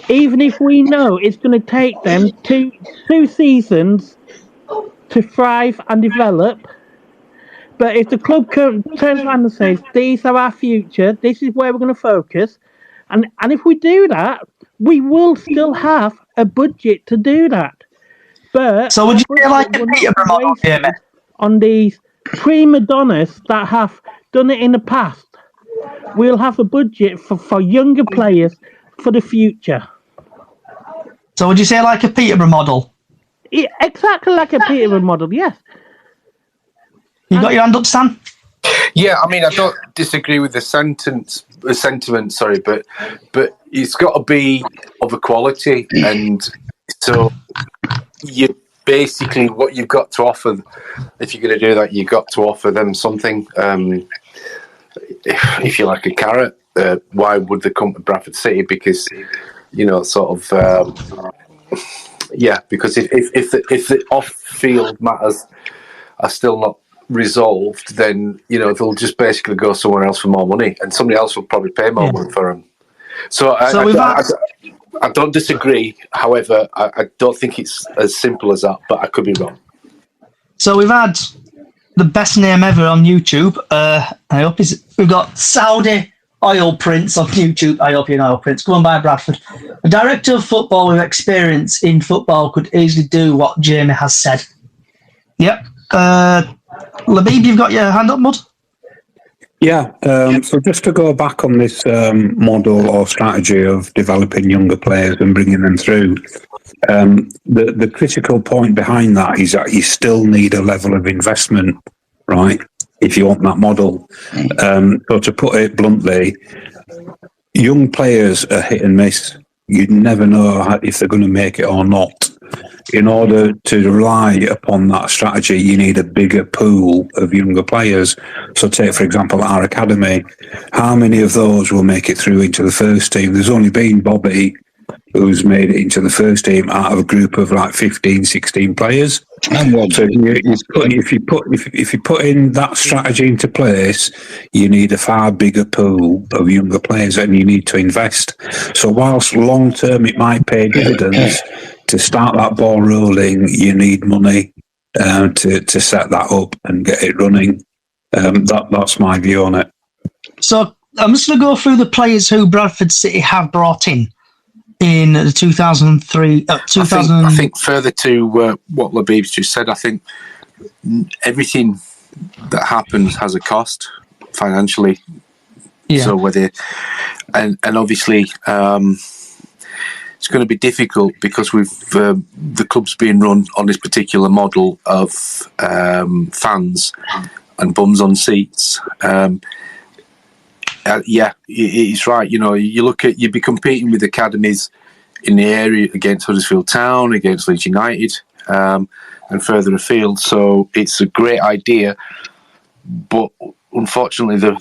even if we know it's going to take them two seasons to thrive and develop? But if the club turns around and says, these are our future, this is where we're going to focus, and if we do that, we will still have a budget to do that. But so would you feel like a Peterborough model, Jamie? On these prima donnas that have done it in the past, we'll have a budget for younger players for the future. So would you say like a Peterborough model? Yeah, exactly like a Peterborough model, yes. You got your hand up, Stan? Yeah, I mean, I don't disagree with the sentiment, but it's got to be of a quality, and so you basically what you've got to offer. If you're going to do that, you've got to offer them something. If you like a carrot, why would they come to Bradford City? Because because if the off-field matters are still not resolved, then they'll just basically go somewhere else for more money, and somebody else will probably pay more money for them. So I don't disagree. However, I don't think it's as simple as that, but I could be wrong. So we've had the best name ever on YouTube. I hope we've got Saudi Oil Prince on YouTube. I hope you're an Oil Prince. Come on by Bradford. A director of football with experience in football could easily do what Jamie has said. Yep. Labib, you've got your hand up, bud? Yeah, so just to go back on this model or strategy of developing younger players and bringing them through, the critical point behind that is that you still need a level of investment, right, if you want that model. So to put it bluntly, young players are hit and miss. You never know if they're going to make it or not. In order to rely upon that strategy, you need a bigger pool of younger players. So take, for example, our academy. How many of those will make it through into the first team? There's only been Bobby who's made it into the first team out of a group of like 15, 16 players. So if you put in that strategy into place, you need a far bigger pool of younger players and you need to invest. So whilst long term it might pay dividends, to start that ball rolling, you need money to set that up and get it running. That's my view on it. So I'm just going to go through the players who Bradford City have brought in the 2003. I think further to what Labib's just said, I think everything that happens has a cost financially. Yeah. So whether and obviously. It's going to be difficult because the club's being run on this particular model of fans and bums on seats. Yeah, it's right. You know, you'd be competing with academies in the area against Huddersfield Town, against Leeds United, and further afield. So it's a great idea, but unfortunately,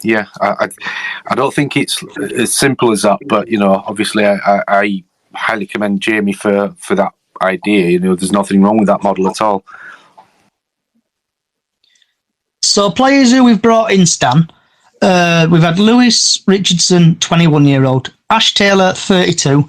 I don't think it's as simple as that. But obviously, I highly commend Jamie for that idea. There's nothing wrong with that model at all. So players who we've brought in, Stan, we've had Lewis Richardson, 21-year-old, Ash Taylor, 32,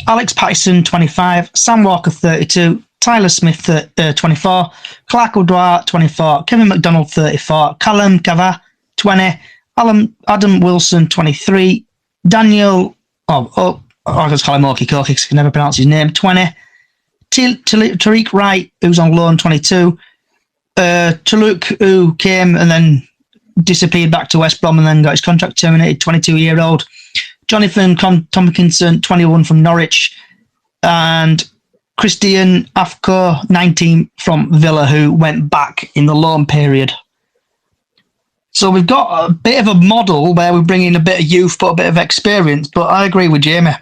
Alex Patterson, 25, Sam Walker, 32, Tyler Smith, 24, Clark O'Dwyer, 24, Kevin McDonald, 34, Callum Cava, 20, Adam Wilson, 23, Daniel, I just call him Okie Koki because I can never pronounce his name, 20, Tariq Wright, who's on loan, 22, Tuluk, who came and then disappeared back to West Brom and then got his contract terminated, 22-year-old, Jonathan Tompkinson, 21 from Norwich, and Christian Afko, 19 from Villa, who went back in the loan period. So we've got a bit of a model where we bring in a bit of youth, but a bit of experience. But I agree with Jamie.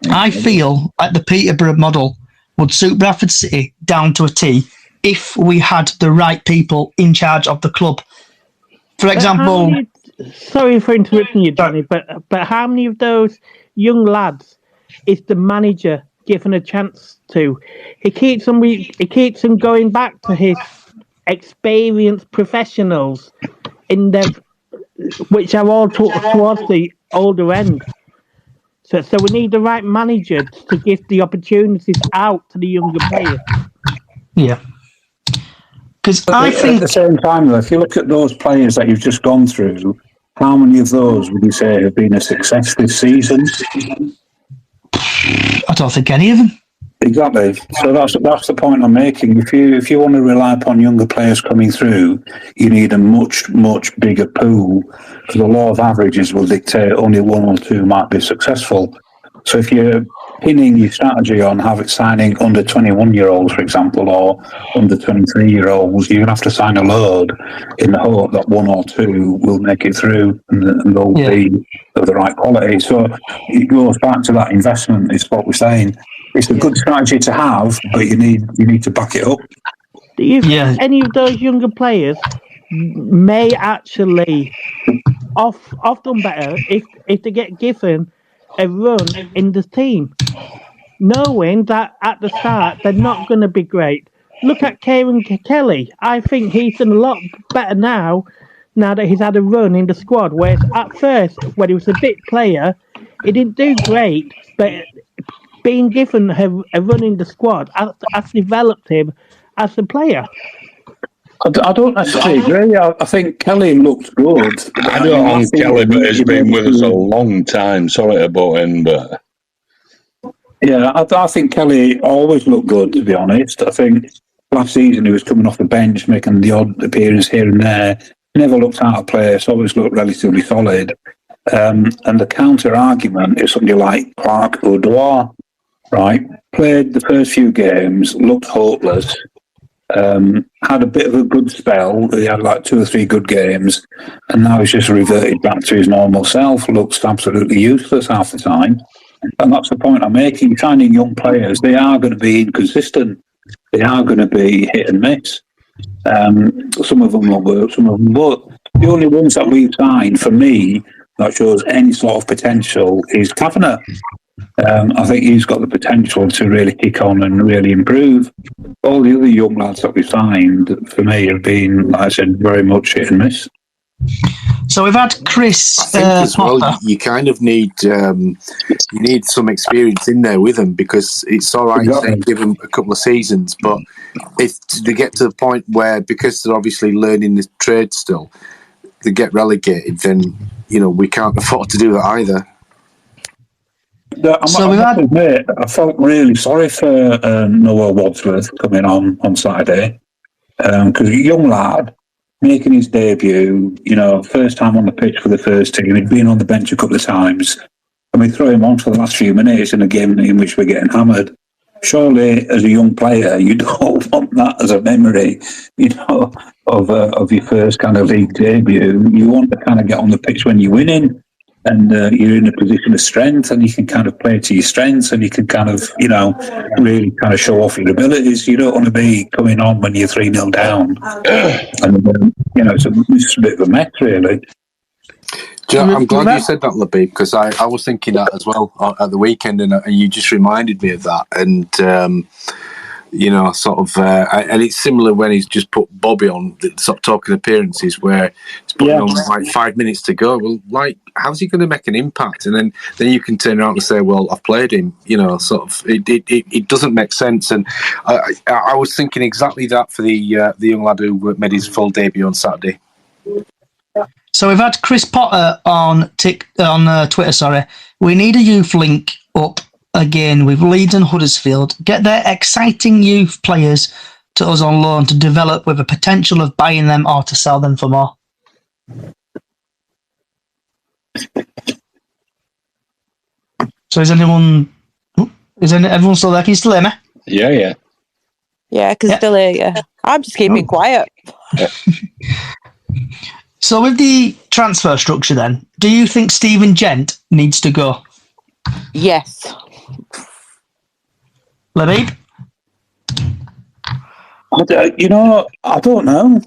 I feel like the Peterborough model would suit Bradford City down to a T if we had the right people in charge of the club. For example... Sorry for interrupting you, Danny, but how many of those young lads is the manager given a chance to? He keeps them going back to his experienced professionals which are all towards the older end. So we need the right manager to give the opportunities out to the younger players. Yeah. Because I think at the same time, though, if you look at those players that you've just gone through, how many of those would you say have been a success this season? I don't think any of them. Exactly. So that's the point I'm making. If you want to rely upon younger players coming through, you need a much bigger pool, because the law of averages will dictate only one or two might be successful. So if you're pinning your strategy on signing under 21-year-olds, for example, or under 23-year-olds, you're going to have to sign a load in the hope that one or two will make it through and they'll be of the right quality. So it goes back to that investment, is what we're saying. It's a good strategy to have, but you need to back it up. Do you think any of those younger players may actually often better if they get given a run in the team, knowing that at the start they're not going to be great? Look at Kieran Kelly. I think he's done a lot better now that he's had a run in the squad, whereas at first, when he was a big player, he didn't do great, but being given a run in the squad has developed him as a player. I don't necessarily agree. I think Kelly looked good. I don't want Kelly, but he's been with us a long time. Sorry to butt in, but... Yeah, I think Kelly always looked good, to be honest. I think last season he was coming off the bench, making the odd appearance here and there. never looked out of place, always looked relatively solid. And the counter argument is somebody like Clark O'Dwyer, right? Played the first few games, looked hopeless, had a bit of a good spell. He had like 2 or 3 good games, and now he's just reverted back to his normal self, looks absolutely useless half the time. And that's the point I'm making. Signing young players, they are going to be inconsistent. They are going to be hit and miss. Some of them will work, some of them won't. The only ones that we've signed, for me, that shows any sort of potential is Kavanagh. I think he's got the potential to really kick on and really improve. All the other young lads that we've signed, for me, have been, like I said, very much hit and miss. So we've had Chris. I think as well, you kind of need some experience in there with them, because it's all right to give them a couple of seasons, but if they get to the point where, because they're obviously learning the trade still, they get relegated, then we can't afford to do that either. I felt really sorry for Noah Wadsworth coming on Saturday, because a young lad making his debut, first time on the pitch for the first team. He'd been on the bench a couple of times, and we throw him on for the last few minutes in a game in which we're getting hammered. Surely, as a young player, you don't want that as a memory, of your first kind of league debut. You want to kind of get on the pitch when you're winning, and you're in a position of strength, and you can kind of play to your strengths, and you can kind of, really kind of show off your abilities. You don't want to be coming on when you're 3-0 down. And, it's a bit of a mess, really. I'm glad you said that, Labib, because I was thinking that as well at the weekend, and you just reminded me of that. And, and it's similar when he's just put Bobby on, sort of talking appearances, where he's putting on like 5 minutes to go. Well, like, how's he going to make an impact? And then you can turn around and say, well, I've played him, it doesn't make sense. And I was thinking exactly that for the young lad who made his full debut on Saturday. So we've had Chris Potter on Twitter. Sorry, we need a youth link up again with Leeds and Huddersfield. Get their exciting youth players to us on loan to develop, with a potential of buying them or to sell them for more. So is everyone still there? Can you still hear me? Yeah. Yeah, I can still hear you. I'm just keeping quiet. So with the transfer structure then, do you think Stephen Gent needs to go? Yes. Labib? I don't know.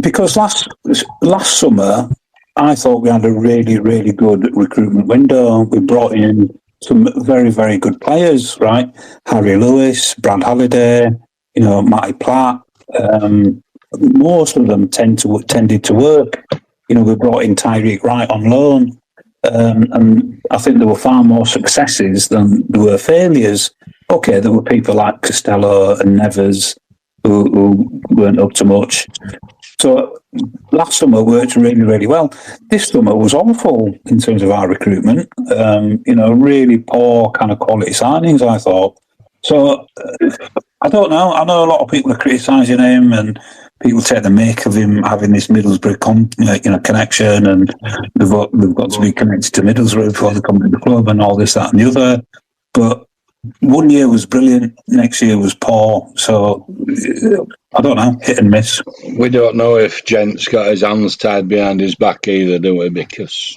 Because last summer, I thought we had a really, really good recruitment window. We brought in some very, very good players, right? Harry Lewis, Brad Halliday, Matty Platt. Most of them tended to work. We brought in Tyreek Wright on loan. And I think there were far more successes than there were failures. Okay, there were people like Costello and Nevers who weren't up to much. So last summer worked really, really well. This summer was awful in terms of our recruitment. Really poor kind of quality signings, I thought. So I don't know. I know a lot of people are criticising him, and people take the make of him having this Middlesbrough connection, and they've got to be connected to Middlesbrough before they come to the club, and all this, that, and the other. But one year was brilliant, next year was poor. So I don't know, hit and miss. We don't know if Gent's got his hands tied behind his back either, do we? Because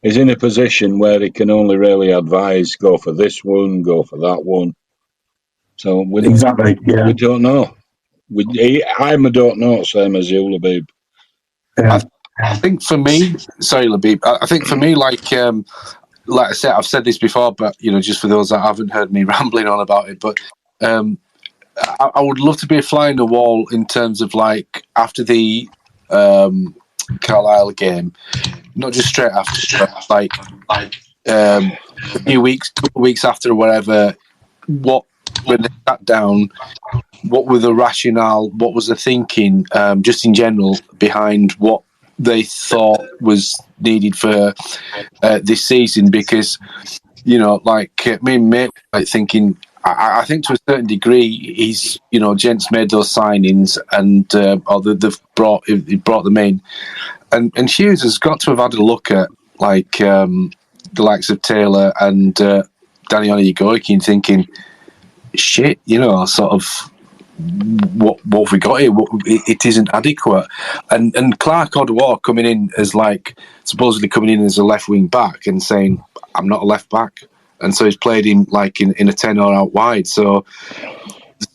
he's in a position where he can only really advise, go for this one, go for that one. So we don't know. I'm a don't know, same as you, Labib. Yeah. I think for me, sorry, Labib. I think for me, like I said, I've said this before, but just for those that haven't heard me rambling on about it, but I would love to be a fly on the wall in terms of like after the Carlisle game, not just straight after, but like a few weeks, couple of weeks after, or whatever. When they sat down, what were the rationale? What was the thinking, just in general, behind what they thought was needed for this season? Because me and mate, like thinking, I think to a certain degree, he's Gents made those signings and they've brought them in, and Hughes has got to have had a look at like the likes of Taylor and Danny Onyegoikin, thinking, shit, sort of. What have we got here? It isn't adequate, and Clark Odwar coming in as supposedly coming in as a left wing back and saying I'm not a left back, and so he's played him in a 10 or out wide. So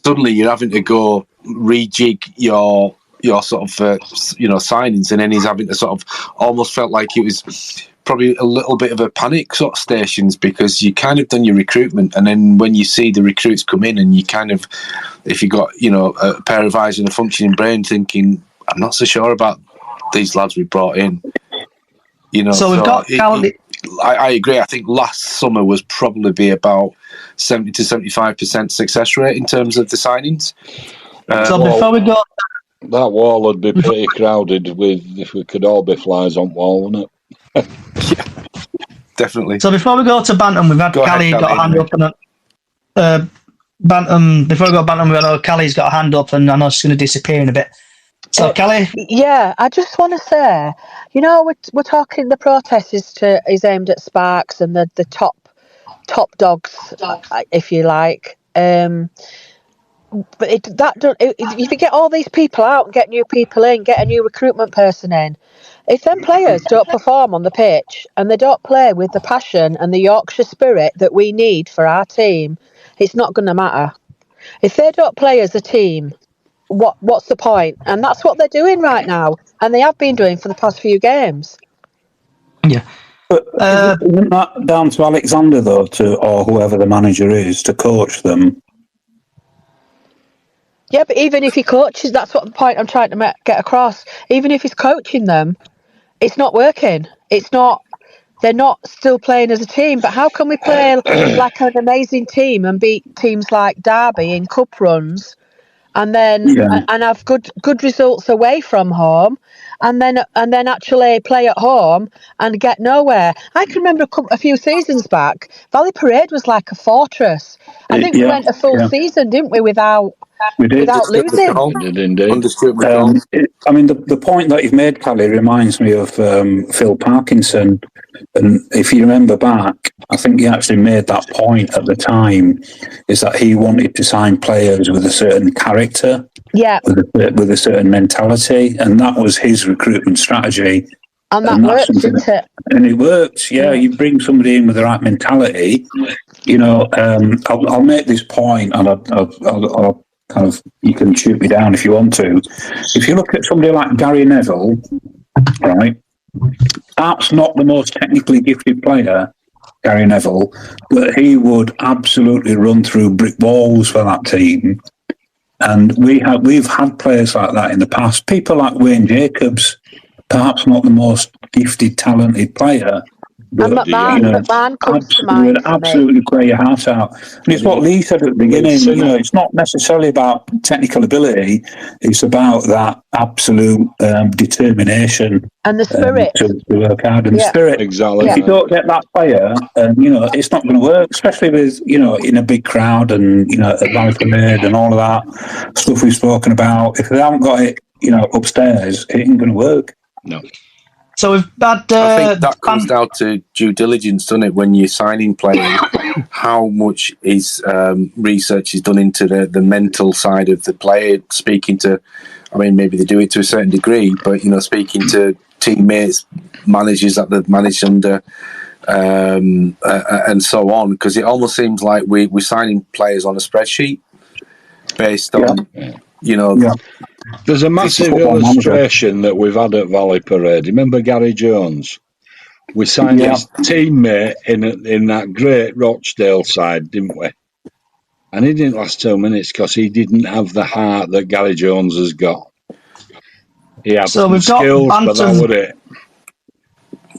suddenly you're having to go rejig your sort of signings, and then he's having to sort of almost felt like it was probably a little bit of a panic sort of stations, because you kind of done your recruitment, and then when you see the recruits come in, and you kind of, if you got a pair of eyes and a functioning brain, thinking I'm not so sure about these lads we brought in. So we've got I agree. I think last summer was probably about 70 to 75% success rate in terms of the signings. Before we go, that wall would be pretty crowded if we could all be flies on wall, wouldn't it? Yeah, definitely. So before we go to Bantam, we've had Callie got a hand up, and Bantam. Before we go to Bantam, we know Callie's got a hand up, and I know she's going to disappear in a bit. So Callie, yeah, I just want to say, we're talking. The protest is aimed at Sparks and the top dogs, if you like. But if you get all these people out and get new people in, get a new recruitment person in, if them players don't perform on the pitch and they don't play with the passion and the Yorkshire spirit that we need for our team, it's not going to matter. If they don't play as a team, what's the point? And that's what they're doing right now, and they have been doing for the past few games. Yeah. But isn't that down to Alexander, though, or whoever the manager is, to coach them? Yeah, but even if he coaches, that's what the point I'm trying to get across. Even if he's coaching them, it's not working. They're not still playing as a team. But how can we play like an amazing team and beat teams like Derby in cup runs, and then and have good results away from home, and then actually play at home and get nowhere? I can remember a few seasons back, Valley Parade was like a fortress. I think we went a full season, didn't we, without losing? We did indeed. I mean, the point that you've made, Callie, reminds me of Phil Parkinson. And if you remember back, I think he actually made that point at the time, is that he wanted to sign players with a certain character, with a certain mentality, and that was his recruitment strategy. And that works, didn't it? And it works, yeah. You bring somebody in with the right mentality. I'll make this point, and I'll kind of, you can shoot me down if you want to. If you look at somebody like Gary Neville, right, perhaps not the most technically gifted player, Gary Neville, but he would absolutely run through brick walls for that team. And we've had players like that in the past. People like Wayne Jacobs, perhaps not the most gifted, talented player, but McMahon comes to mind. Absolutely play your heart out. And it's what Lee said at the beginning. It's not necessarily about technical ability. It's about that absolute determination and the spirit to work hard. And the spirit, exactly. If you don't get that player, it's not going to work. Especially with in a big crowd and at Valley Parade and all of that stuff we've spoken about. If they haven't got it, upstairs, it ain't going to work. No. So we've had. I think that comes down to due diligence, doesn't it? When you're signing players, how much research is done into the mental side of the player? Speaking to, maybe they do it to a certain degree, but speaking to teammates, managers that they've managed under, and so on. Because it almost seems like we're signing players on a spreadsheet based on, There's a massive illustration that we've had at Valley Parade. Remember Gary Jones? We signed his teammate in that great Rochdale side, didn't we? And he didn't last 2 minutes because he didn't have the heart that Gary Jones has got. He had some skills, but that was it.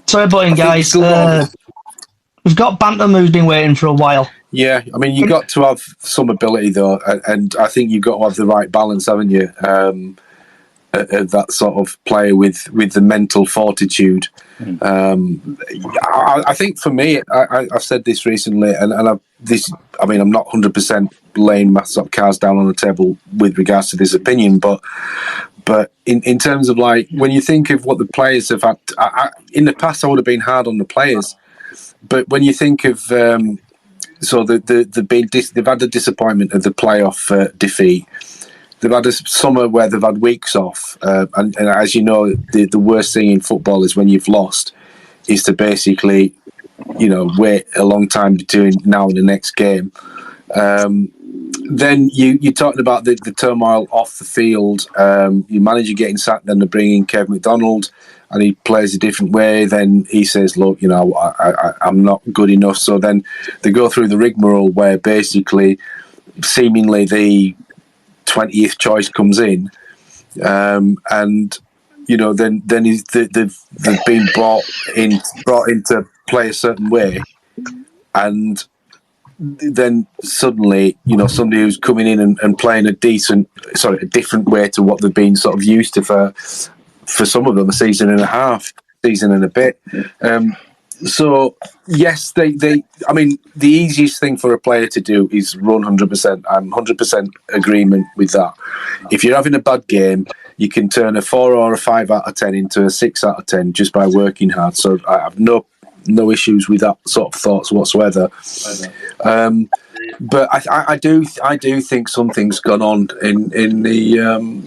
Sorry, boy, guys. We've got Bantam, who's been waiting for a while. Yeah, you've got to have some ability, though, and I think you've got to have the right balance, haven't you? that sort of player with the mental fortitude. I think for me, I've said this recently, and I'm not 100% laying my sort of cards down on the table with regards to this opinion, but in terms of like when you think of what the players have had, in the past I would have been hard on the players, but when you think of they've had the disappointment of the playoff defeat. They've had a summer where they've had weeks off, and as you know, the worst thing in football is when you've lost, is to basically, wait a long time between now and the next game. Then you're talking about the turmoil off the field. Your manager getting sacked, then they bring in Kev McDonald, and he plays a different way. Then he says, "Look, I'm not good enough." So then they go through the rigmarole where basically, seemingly the 20th choice comes in, and then they've been brought in to play a certain way, and then suddenly somebody who's coming in and playing a different way to what they've been sort of used to for some of them a season and a half, season and a bit. So yes, the easiest thing for a player to do is run 100%. I'm 100% agreement with that. If you're having a bad game, you can turn a 4 or a 5 out of 10 into a 6 out of 10 just by working hard. So I have no issues with that sort of thoughts whatsoever. But I do think something's gone on in the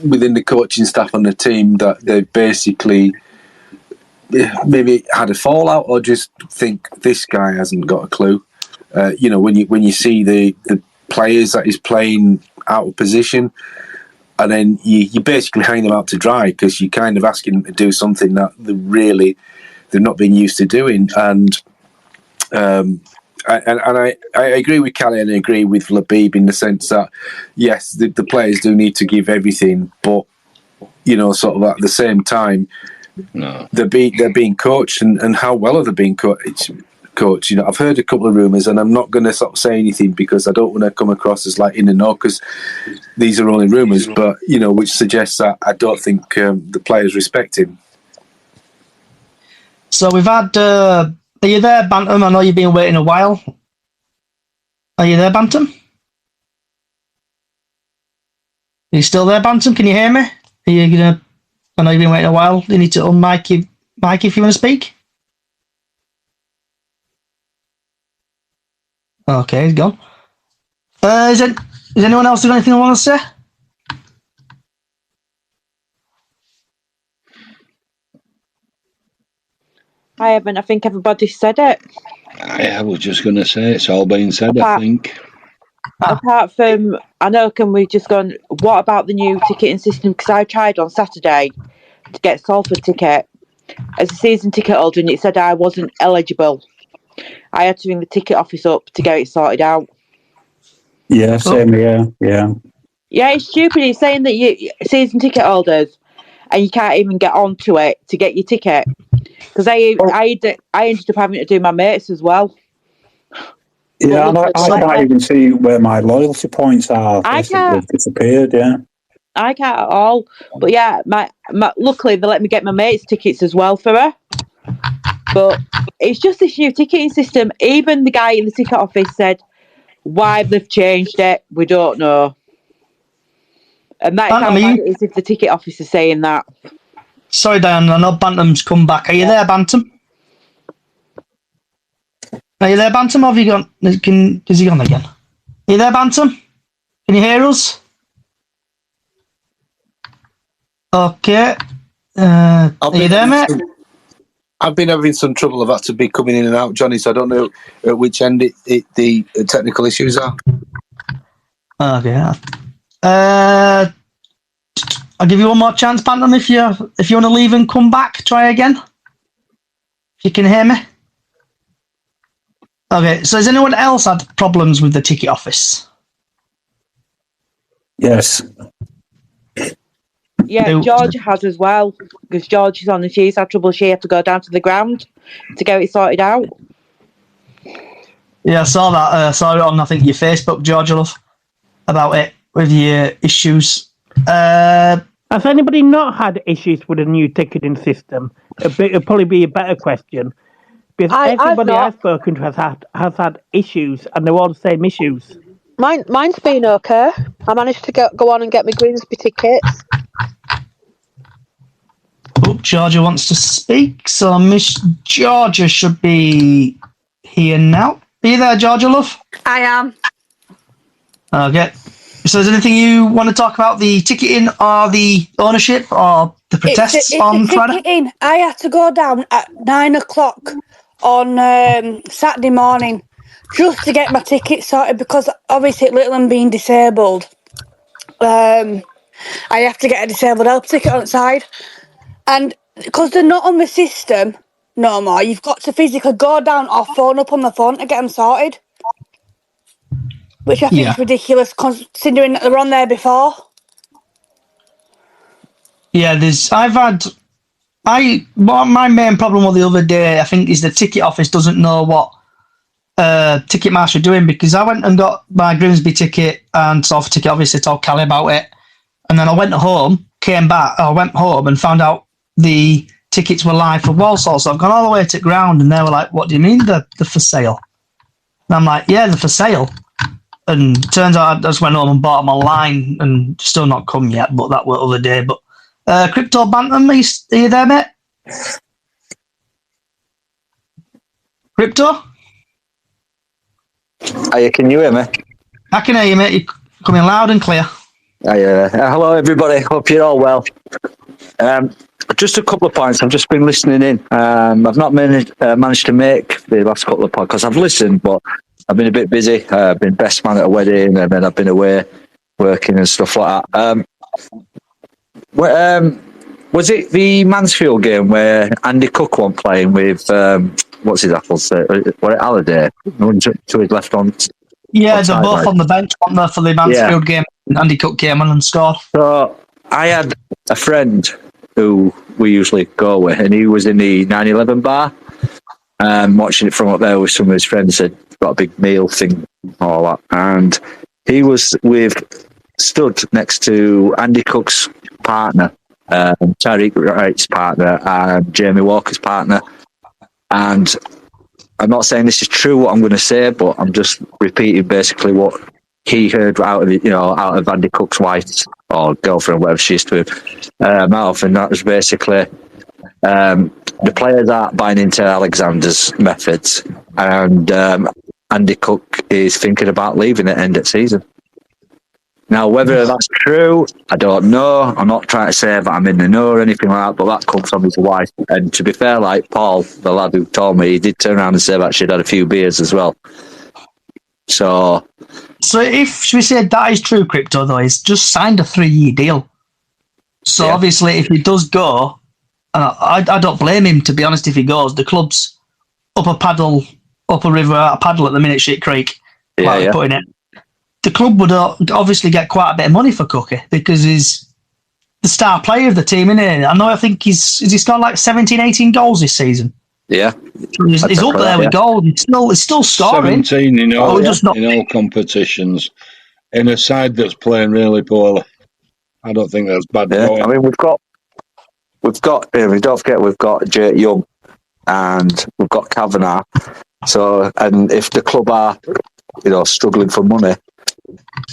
within the coaching staff and the team, that they basically maybe had a fallout, or just think this guy hasn't got a clue. When you see the players that he's playing out of position, and then you basically hang them out to dry because you're kind of asking them to do something that they've not been used to doing. And I agree with Callie, and I agree with Labib in the sense that yes, the players do need to give everything, but sort of at the same time, no, they're being coached, and how well are they being coached? I've heard a couple of rumours, and I'm not going to sort of say anything because I don't want to come across as like in the know, because these are only rumours, but which suggests that I don't think the players respect him. So we've had. Are you there, Bantam? I know you've been waiting a while. Are you there, Bantam? Are you still there, Bantam? Can you hear me? Are you gonna? I know you've been waiting a while. You need to unmic your mic if you want to speak. Okay, he's gone. Is anyone else got anything they want to say? I haven't. I think everybody's said it. I was just going to say it's all been said, I think. Apart from, I know, can we just go on, what about the new ticketing system? Because I tried on Saturday to get Salford ticket as a season ticket holder, and it said I wasn't eligible. I had to ring the ticket office up to get it sorted out. Yeah, same here. Yeah. Yeah, it's stupid. It's saying that you season ticket holders, and you can't even get onto it to get your ticket. Because I ended up having to do my mates as well. Yeah, I can't even see where my loyalty points are. I can't. They've disappeared, yeah. I can't at all. But yeah, my luckily they let me get my mates' tickets as well for her. But it's just this new ticketing system. Even the guy in the ticket office said, why they've changed it, we don't know. And that's how bad it is if the ticket office is saying that. Sorry, Dan, I know Bantam's come back. Are you there, Bantam? Are you there, Bantam, or have you gone? Is he gone again? Are you there, Bantam? Can you hear us? Okay. Are you there, mate? I've been having some trouble. I've had to be coming in and out, Johnny, so I don't know at which end the technical issues are. Okay. I'll give you one more chance, Bantam, if you want to leave and come back, try again. If you can hear me. Okay, so has anyone else had problems with the ticket office? Yes. Yeah, George has as well, because George is on and she's had trouble. She had to go down to the ground to get it sorted out. Yeah, I saw that. I saw it on, I think, your Facebook, George, love, about it with your issues. Has anybody not had issues with the new ticketing system? It'll probably be a better question. Because everybody I've spoken to has had issues, and they're all the same issues. Mine's been okay. I managed to go on and get my Grimsby tickets. Oh, Georgia wants to speak, so Miss Georgia should be here now. Are you there, Georgia, love? I am. Okay. So is there anything you want to talk about, the ticketing or the ownership or the protests on Friday? I had to go down at 9 o'clock on Saturday morning just to get my ticket sorted because obviously Little and being disabled, I have to get a disabled help ticket on the side. And because they're not on the system no more, you've got to physically go down or phone up on the phone to get them sorted. Which I think is ridiculous considering that they were on there before. Yeah, my main problem with the other day, I think, is the ticket office doesn't know what Ticketmaster are doing, because I went and got my Grimsby ticket and saw the ticket, obviously told Callie about it. And then I went home and found out the tickets were live for Walsall. So I've gone all the way to ground and they were like, what do you mean they're for sale? And I'm like, yeah, they're for sale. And turns out I just went home and bought them online and still not come yet, but that were the other day. But Crypto Bantam, are you there, mate? Crypto? Can you hear me? I can hear you, mate. You're coming loud and clear. Hello, everybody. Hope you're all well. Just a couple of points. I've just been listening in. I've not managed to make the last couple of podcasts. I've listened, but I've been a bit busy. I've been best man at a wedding, and then I've been away working and stuff like that. Was it the Mansfield game where Andy Cook wasn't playing with what's his apples? Halliday, to his left on. Yeah, they're both on the bench, weren't they, for the Mansfield game. Andy Cook came on and scored. So I had a friend who we usually go with, and he was in the 9/11 bar, watching it from up there with some of his friends. Had got a big meal thing, all that, and he was stood next to Andy Cook's partner, Tariq Wright's partner, and Jamie Walker's partner. And I'm not saying this is true what I'm going to say, but I'm just repeating basically what he heard out of Andy Cook's wife's or girlfriend, whatever she is to him, mouth, and that was basically the players aren't buying into Alexander's methods, and Andy Cook is thinking about leaving at the end of the season. Now, whether that's true, I don't know. I'm not trying to say that I'm in the know or anything like that, but that comes from his wife. And to be fair, like Paul, the lad who told me, he did turn around and say that she'd had a few beers as well. So if we say that is true, Crypto, though, he's just signed a 3-year deal. So obviously, if he does go, I don't blame him, to be honest, if he goes. The club's up a river out of paddle at the minute, Shit Creek, putting it. The club would obviously get quite a bit of money for Cookie because he's the star player of the team, isn't he? I think he scored like 17, 18 goals this season. Yeah. He's up there with goals. He's still scoring. 17 in all competitions in a side that's playing really poorly. I don't think that's bad. Yeah. I mean, we don't forget we've got Jake Young and we've got Kavanagh. So, and if the club are, struggling for money,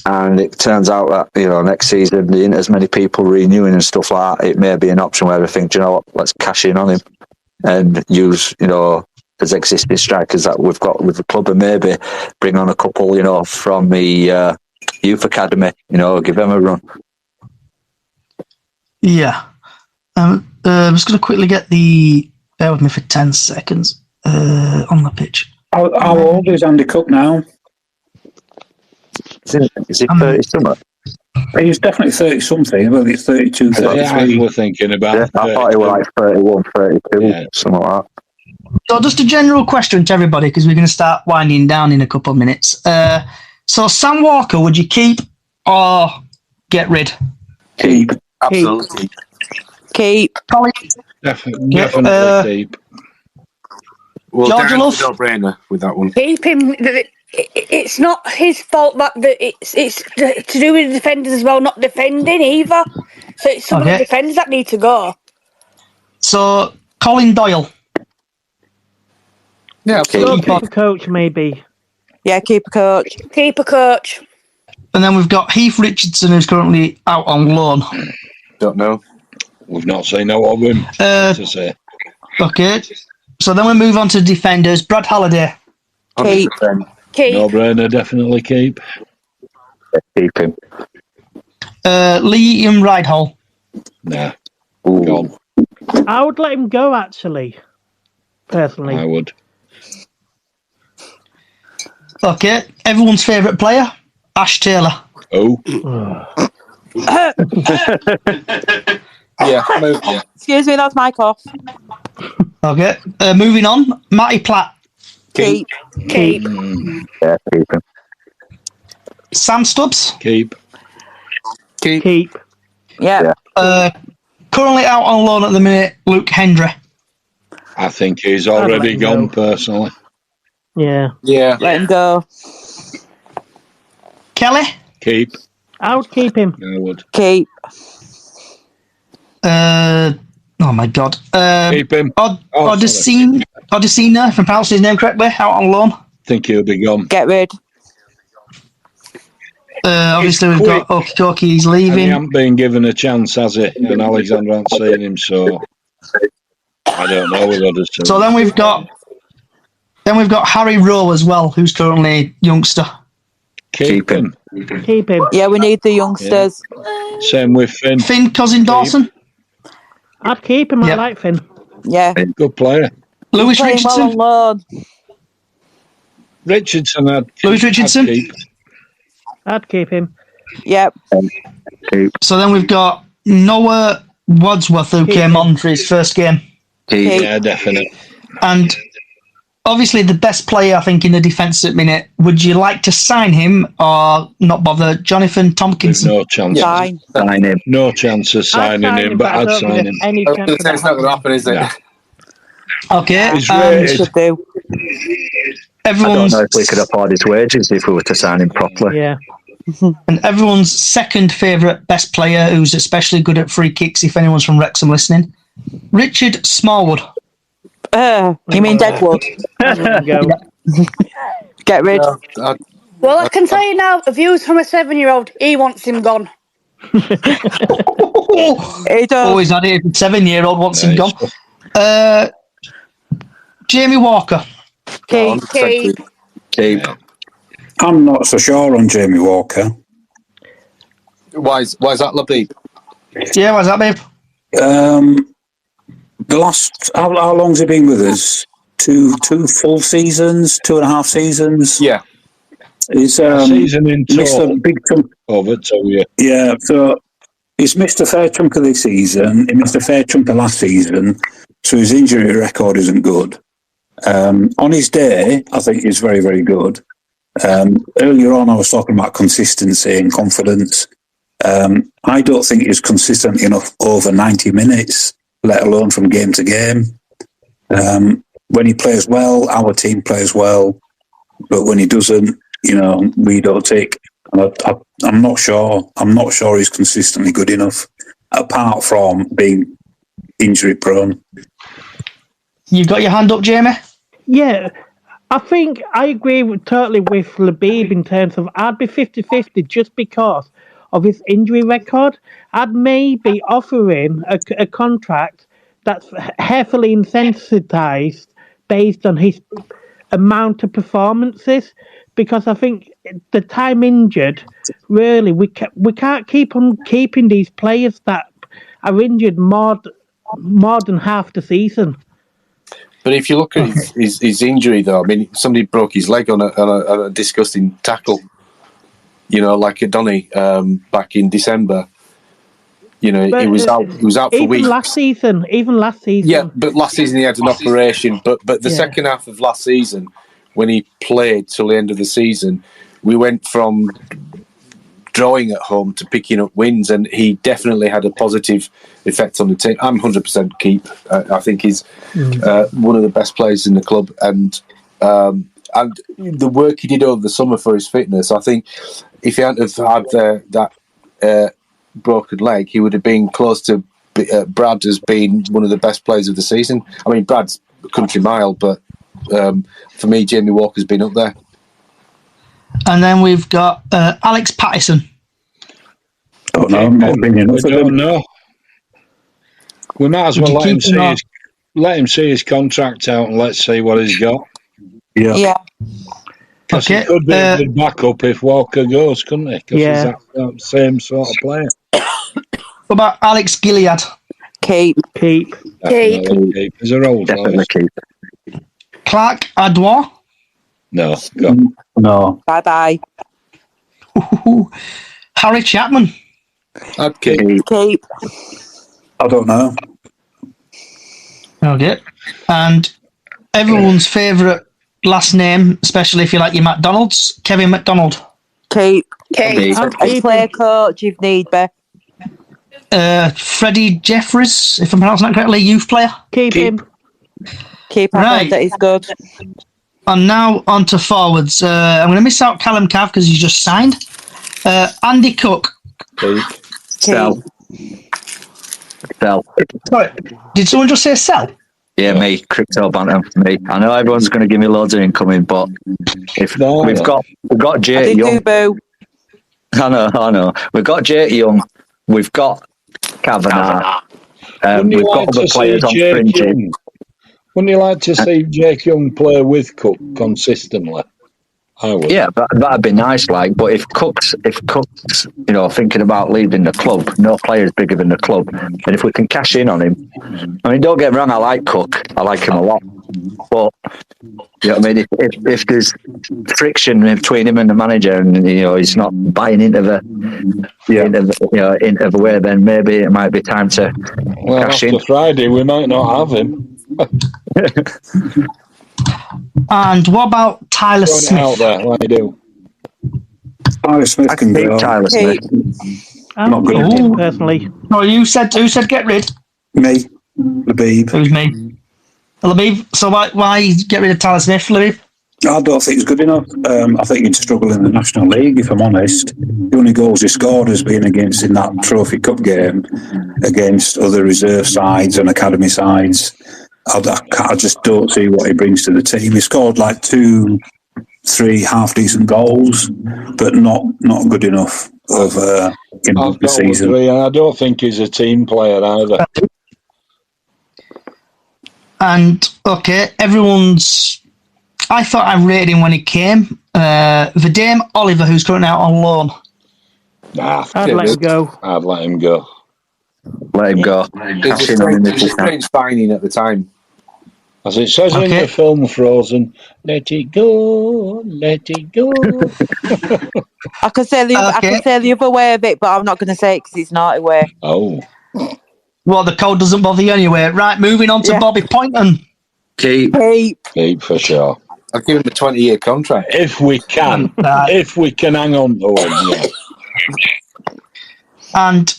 and it turns out that, next season there isn't as many people renewing and stuff like that, it may be an option where we think, let's cash in on him and use, as existing strikers that we've got with the club, and maybe bring on a couple, from the youth academy, give them a run. Yeah. I'm just going to quickly get bear with me for 10 seconds, on the pitch. How old is Andy Cook now? Is he 30-something? He's definitely 30-something. I think it's 32, 33. We're thinking about. Yeah, I thought he was like 31, 32, something like that. So just a general question to everybody, because we're going to start winding down in a couple of minutes. So Sam Walker, would you keep or get rid? Keep. Absolutely. Keep. Definitely keep. Well, Georgia Dan's a no-brainer with that one. Keep him. It's not his fault that it's to do with the defenders as well, not defending either. So it's some of the defenders that need to go. So, Colin Doyle. Yeah, Keeper coach, maybe. Yeah, keeper coach. Keeper coach. And then we've got Heath Richardson, who's currently out on loan. Don't know. We've not seen no of him, to say. Okay. So then we move on to defenders. Brad Halliday. Keep. No brainer, definitely keep. Keep him. Liam Rydhall. Nah. Gone. I would let him go, actually. Personally. I would. Okay. Everyone's favourite player, Ash Taylor. Oh. Yeah. Excuse me, that's my cough. Okay. Moving on, Matty Platt. Keep. Keep. Yeah, keep him. Sam Stubbs. Keep. Yeah. Currently out on loan at the minute, Luke Hendry. I think he's already gone, personally. Yeah. Yeah. Let him go. Kelly. Keep. I would keep him. I would. Keep. Oh my God. Keep him. Odysseina, if I'm pronouncing his name correctly, out on loan. Think he'll be gone. Get rid. Obviously, we've got Okitoki, he's And he leaving. hasn't been given a chance, has he? And Alexander hasn't seen him, so I don't know with Odyssey. So then we've got Harry Rowe as well, who's currently youngster. Keep him. Keep him. Yeah, we need the youngsters. Yeah. Same with Finn. Finn Cousin Dawson. I'd keep him. I like Finn. Yeah. Good player. Lewis Playing Richardson. well on loan. Richardson. Lewis Richardson. I'd keep him. Yep. So then we've got Noah Wadsworth, who came on for his first game. Yeah, definitely. And obviously the best player, I think, in the defence at the minute. Would you like to sign him or not bother? Jonathan Tompkinson. No chance. Sign. Sign him. No chance of signing him, but I'd sign him. It's not going to happen, is it? Yeah. Okay. He's We rated. should do. I don't Everyone's know if we could afford his wages if we were to sign him properly. Yeah. and everyone's second favourite best player, who's especially good at free kicks. If anyone's from Wrexham listening, Richard Smallwood. You mean Deadwood? Go. Get rid. Well, I can tell you now, the views from a 7-year-old, he wants him gone. He does. Always had it. 7-year-old wants him gone. Jamie Walker. Keep. I'm not so sure on Jamie Walker. Why is that, Labib? Yeah, why's that, babe? The last, how long's he been with us? Two full seasons, 2.5 seasons. Yeah. He's A season in missed a total. big chunk. Over to you. Yeah, so he's missed a fair chunk of this season. He missed a fair chunk of last season, so his injury record isn't good. On his day, I think he's very, very good. Earlier on, I was talking about consistency and confidence. I don't think he's consistent enough over 90 minutes, let alone from game to game. When he plays well, our team plays well, but when he doesn't, we don't take. I'm not sure. I'm not sure he's consistently good enough, apart from being injury prone. You've got your hand up, Jamie? Yeah. I think I agree totally with Labib in terms of I'd be 50-50 just because of his injury record. I'd maybe offer him a contract that's heavily incentivized based on his amount of performances, because I think the time injured, really, we can't keep on keeping these players that are injured more than half the season. But if you look at his injury, though, I mean, somebody broke his leg on a disgusting tackle, like a Donny back in December. He was out for weeks. Even last season. Yeah, but last season he had an operation. But the second half of last season, when he played till the end of the season, we went from drawing at home to picking up wins, and he definitely had a positive effect on the team. I'm 100% keep. I think he's one of the best players in the club, and the work he did over the summer for his fitness. I think if he hadn't have had broken leg, he would have been close to Brad as being one of the best players of the season. I mean, Brad's a country mile, but for me, Jamie Walker's been up there. And then we've got Alex Pattison. Don't know. We don't know. We might as well let him see his contract out and let's see what he's got. Yeah. Because he could be a good backup if Walker goes, couldn't he? Because he's that same sort of player. What about Alex Gilead? Keep. Definitely keep. He's a role. Definitely keep. Clark Adwoa? No. Go. No. Bye-bye. Harry Chapman? I'd keep. Keep. I don't know. Okay. And everyone's favourite last name, especially if you like your McDonald's, Kevin McDonald. Keep. Keep. Play coach if need be. Freddie Jeffries, if I'm pronouncing that correctly, youth player. Keep him. Keep. I heard that he's good. And now on to forwards. I'm going to miss out Callum Cav because he's just signed. Andy Cook. Keep. Sell. Sorry, did someone just say sell? Yeah, me, crypto banter, me. I know everyone's going to give me loads of incoming, but if we've got Jake Young. I know. We've got Jake Young. We've got Kavanagh. We've got other players on fringe. Wouldn't you like to see Jake Young play with Cook consistently? I would. Yeah, that'd be nice. Like, but if Cook's, thinking about leaving the club, no player's bigger than the club, and if we can cash in on him, I mean, don't get me wrong, I like Cook, I like him a lot, but you know what I mean. If there's friction between him and the manager, and he's not buying into the into the way, then maybe it might be time to cash in. After Friday, we might not have him. And what about Tyler Smith? Out there, like you do. Tyler Smith can go. Tyler Smith. Not good. Him personally. No, who said get rid? Me. Labib. It was me. Labib. So why get rid of Tyler Smith, Labib? I don't think he's good enough. I think he'd struggle in the National League, if I'm honest. The only goals he scored has been in that Trophy Cup game against other reserve sides and academy sides. I just don't see what he brings to the team. He scored like 2-3 half-decent goals, but not good enough over the season. And I don't think he's a team player either. And, okay, I thought I rated him when he came. Vadim Oliver, who's currently out on loan. I'd let him go. I'd let him go. Let him go. It's a strange signing at the time. As it says in the film Frozen, let it go, let it go. I could say the other way of it, but I'm not going to say it because it's naughty way. Oh. Well, the code doesn't bother you anyway. Right, moving on to Bobby Poynton. Keep For sure. I'll give him a 20-year contract. If we can. If we can hang on to him, yeah. And,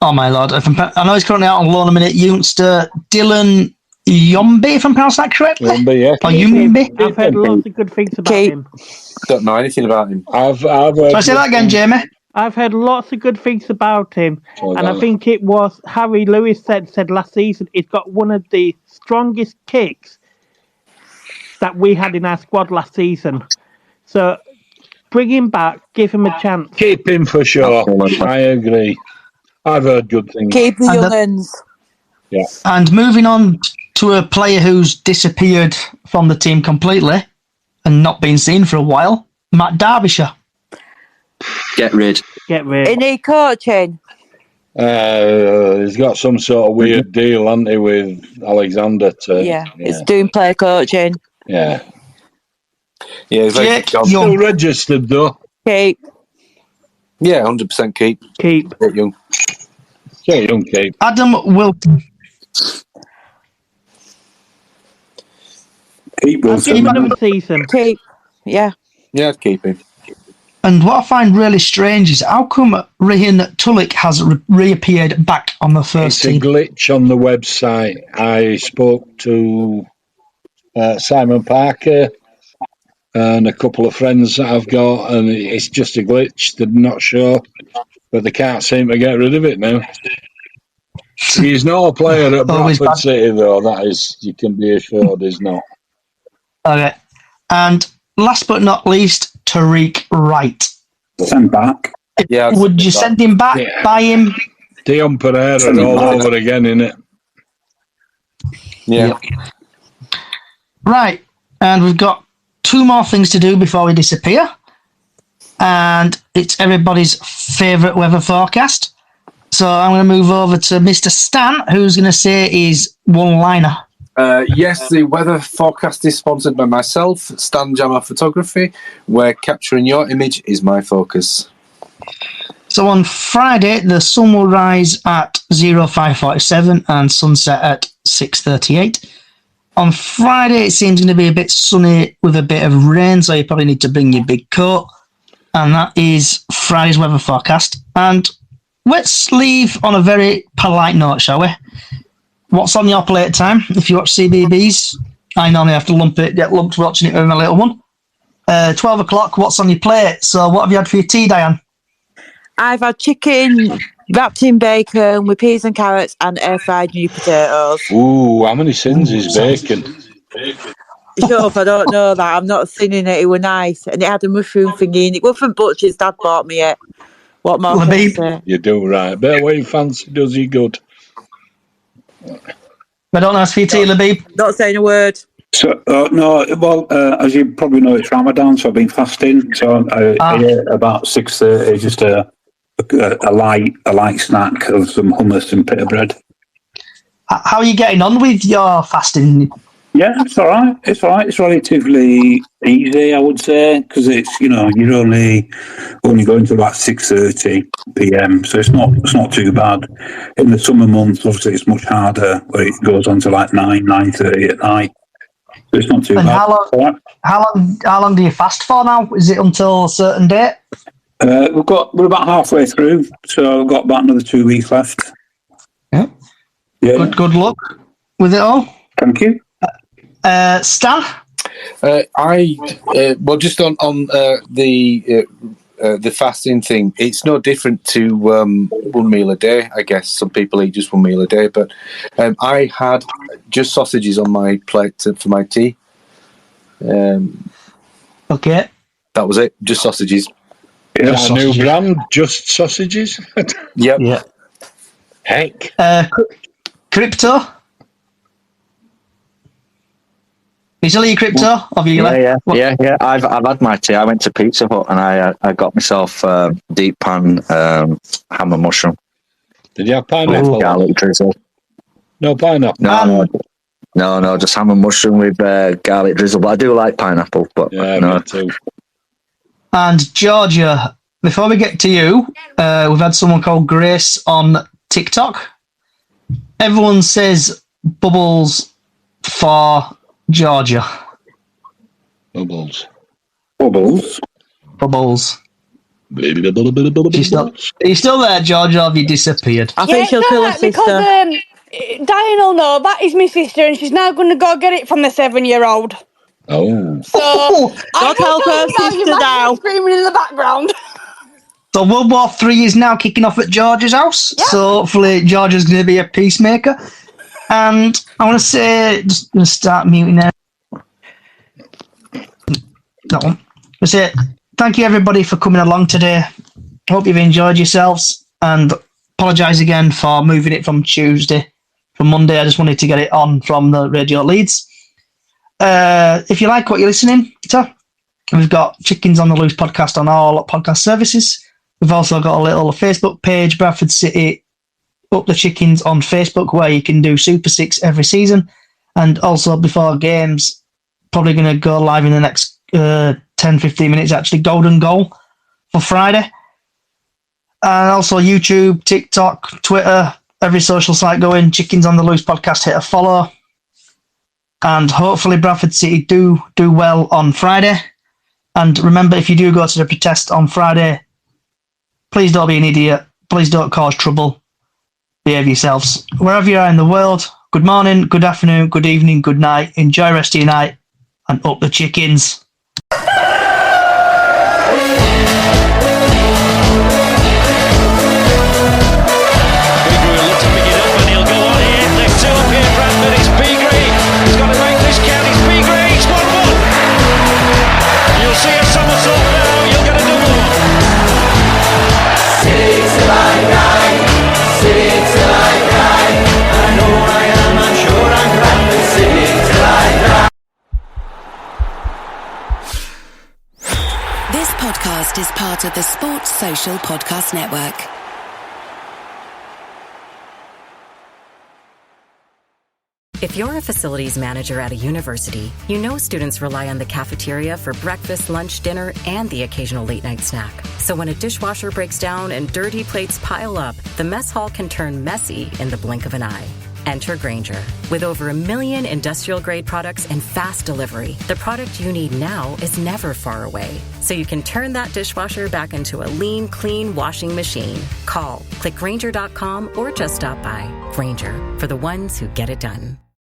oh my lord, I know he's currently out on loan a minute. Youngster Dylan Yombe, if I'm pronouncing that correctly. Yombe, yeah. Or Yumbe. I've heard lots of good things about him. Don't know anything about him. I've heard. Shall I say that again, Jamie? I've heard lots of good things about him, and I think it was Harry Lewis said last season he's got one of the strongest kicks that we had in our squad last season. So bring him back, give him a chance. Keep him for sure. I agree. I've heard good things. Keep the young'uns. Yeah. And moving on to a player who's disappeared from the team completely and not been seen for a while, Matt Derbyshire. Get rid. He need coaching. He's got some sort of weird deal, hasn't he, with Alexander? It's doing player coaching. Yeah. Yeah, he's still registered though. Keep. Yeah, 100% keep. Keep. Young. Yeah, Young keep. Adam Wilton. Keep I'll give him another season. Keep. Yeah. Yeah, I'd keep him. And what I find really strange is how come Rahin Tulik has reappeared back on the first team? It's a glitch on the website. I spoke to Simon Parker and a couple of friends that I've got, and it's just a glitch. They're not sure. but they can't seem to get rid of it now. He's no player at Bradford City, though. That is, you can be assured, he's not. Okay. And last but not least, Tariq Wright. Send back. Yeah. Would you send him back? Yeah. Buy him? Dion Pereira all over again, innit? Yeah. Right. And we've got 2 more things to do before we disappear. And it's everybody's favourite weather forecast. So I'm going to move over to Mr. Stan, who's going to say his one-liner. Yes, the weather forecast is sponsored by myself, Stan Jammer Photography, where capturing your image is my focus. So on Friday, the sun will rise at 05:47 and sunset at 6:38. On Friday, it seems going to be a bit sunny with a bit of rain, so you probably need to bring your big coat. And that is Friday's weather forecast. And let's leave on a very polite note, shall we? What's on your plate time if you watch CBBS? I normally have to get lumped watching it with my little one. 12 o'clock, what's on your plate? So what have you had for your tea, Diane? I've had chicken wrapped in bacon with peas and carrots and air-fried new potatoes. Ooh, how many sins is bacon? Shut up, I don't know that. I'm not sinning it. It was nice. And it had a mushroom thingy in it. Well, from Butcher's, Dad bought me it. What more can I say? You do right. Better way fancy does he good. I don't ask for your tea, Labib. Not saying a word. So, no, well, as you probably know, it's Ramadan, so I've been fasting. So I ate about 6:30, just a light snack of some hummus and pita bread. How are you getting on with your fasting? Yeah, it's all right. It's all right. It's relatively easy, I would say, because it's, you're only going to about 6:30 p.m, so it's not too bad. In the summer months, obviously, it's much harder, where it goes on to like 9:30 at night. So it's not too And bad. how long do you fast for now? Is it until a certain date? We're about halfway through, so we've got about another 2 weeks left. Yeah. Good luck with it all. Thank you. Stan? Just on the fasting thing, it's no different to 1 meal a day. I guess some people eat just 1 meal a day, but I had just sausages on my plate for my tea. Okay. That was it, just sausages. Is that a new brand, Just Sausages? Yep. Yeah. Heck. Crypto? Is it crypto? Yeah. I've had my tea. I went to Pizza Hut and I got myself deep pan ham and mushroom. Did you have pineapple? Garlic drizzle. No pineapple? No, just ham and mushroom with garlic drizzle. But I do like pineapple. But yeah, no. me too. And Georgia, before we get to you, we've had someone called Grace on TikTok. Everyone says bubbles for Georgia. Bubbles. Are you still there, Georgia, or have you disappeared? I think she'll kill her sister. Because Diane will know that is my sister, and she's now going to go get it from the 7-year-old. Oh. So God help her sister now. Screaming in the background. So World War III is now kicking off at Georgia's house. Yep. So hopefully Georgia's going to be a peacemaker. And I want to say, just going to start muting now. That one. I say thank you everybody for coming along today. Hope you've enjoyed yourselves, and apologise again for moving it from Monday. I just wanted to get it on from the Radio Leeds. If you like what you're listening to, we've got Chickens on the Loose podcast on all podcast services. We've also got a little Facebook page, Bradford City Up the Chickens on Facebook, where you can do Super 6 every season. And also before games, probably going to go live in the next 10-15 minutes, actually, Golden Goal for Friday. And also YouTube, TikTok, Twitter, every social site going. Chickens on the Loose podcast, hit a follow. And hopefully Bradford City do well on Friday. And remember, if you do go to the protest on Friday, please don't be an idiot. Please don't cause trouble. Behave yourselves. Wherever you are in the world, good morning, good afternoon, good evening, good night. Enjoy the rest of your night, and up the chickens. podcast is part of the Sports Social Podcast Network. If you're a facilities manager at a university, you know students rely on the cafeteria for breakfast, lunch, dinner, and the occasional late-night snack. So when a dishwasher breaks down and dirty plates pile up, the mess hall can turn messy in the blink of an eye. Enter Grainger. With over 1 million industrial-grade products and fast delivery, the product you need now is never far away. So you can turn that dishwasher back into a lean, clean washing machine. Call, click Grainger.com, or just stop by. Grainger, for the ones who get it done.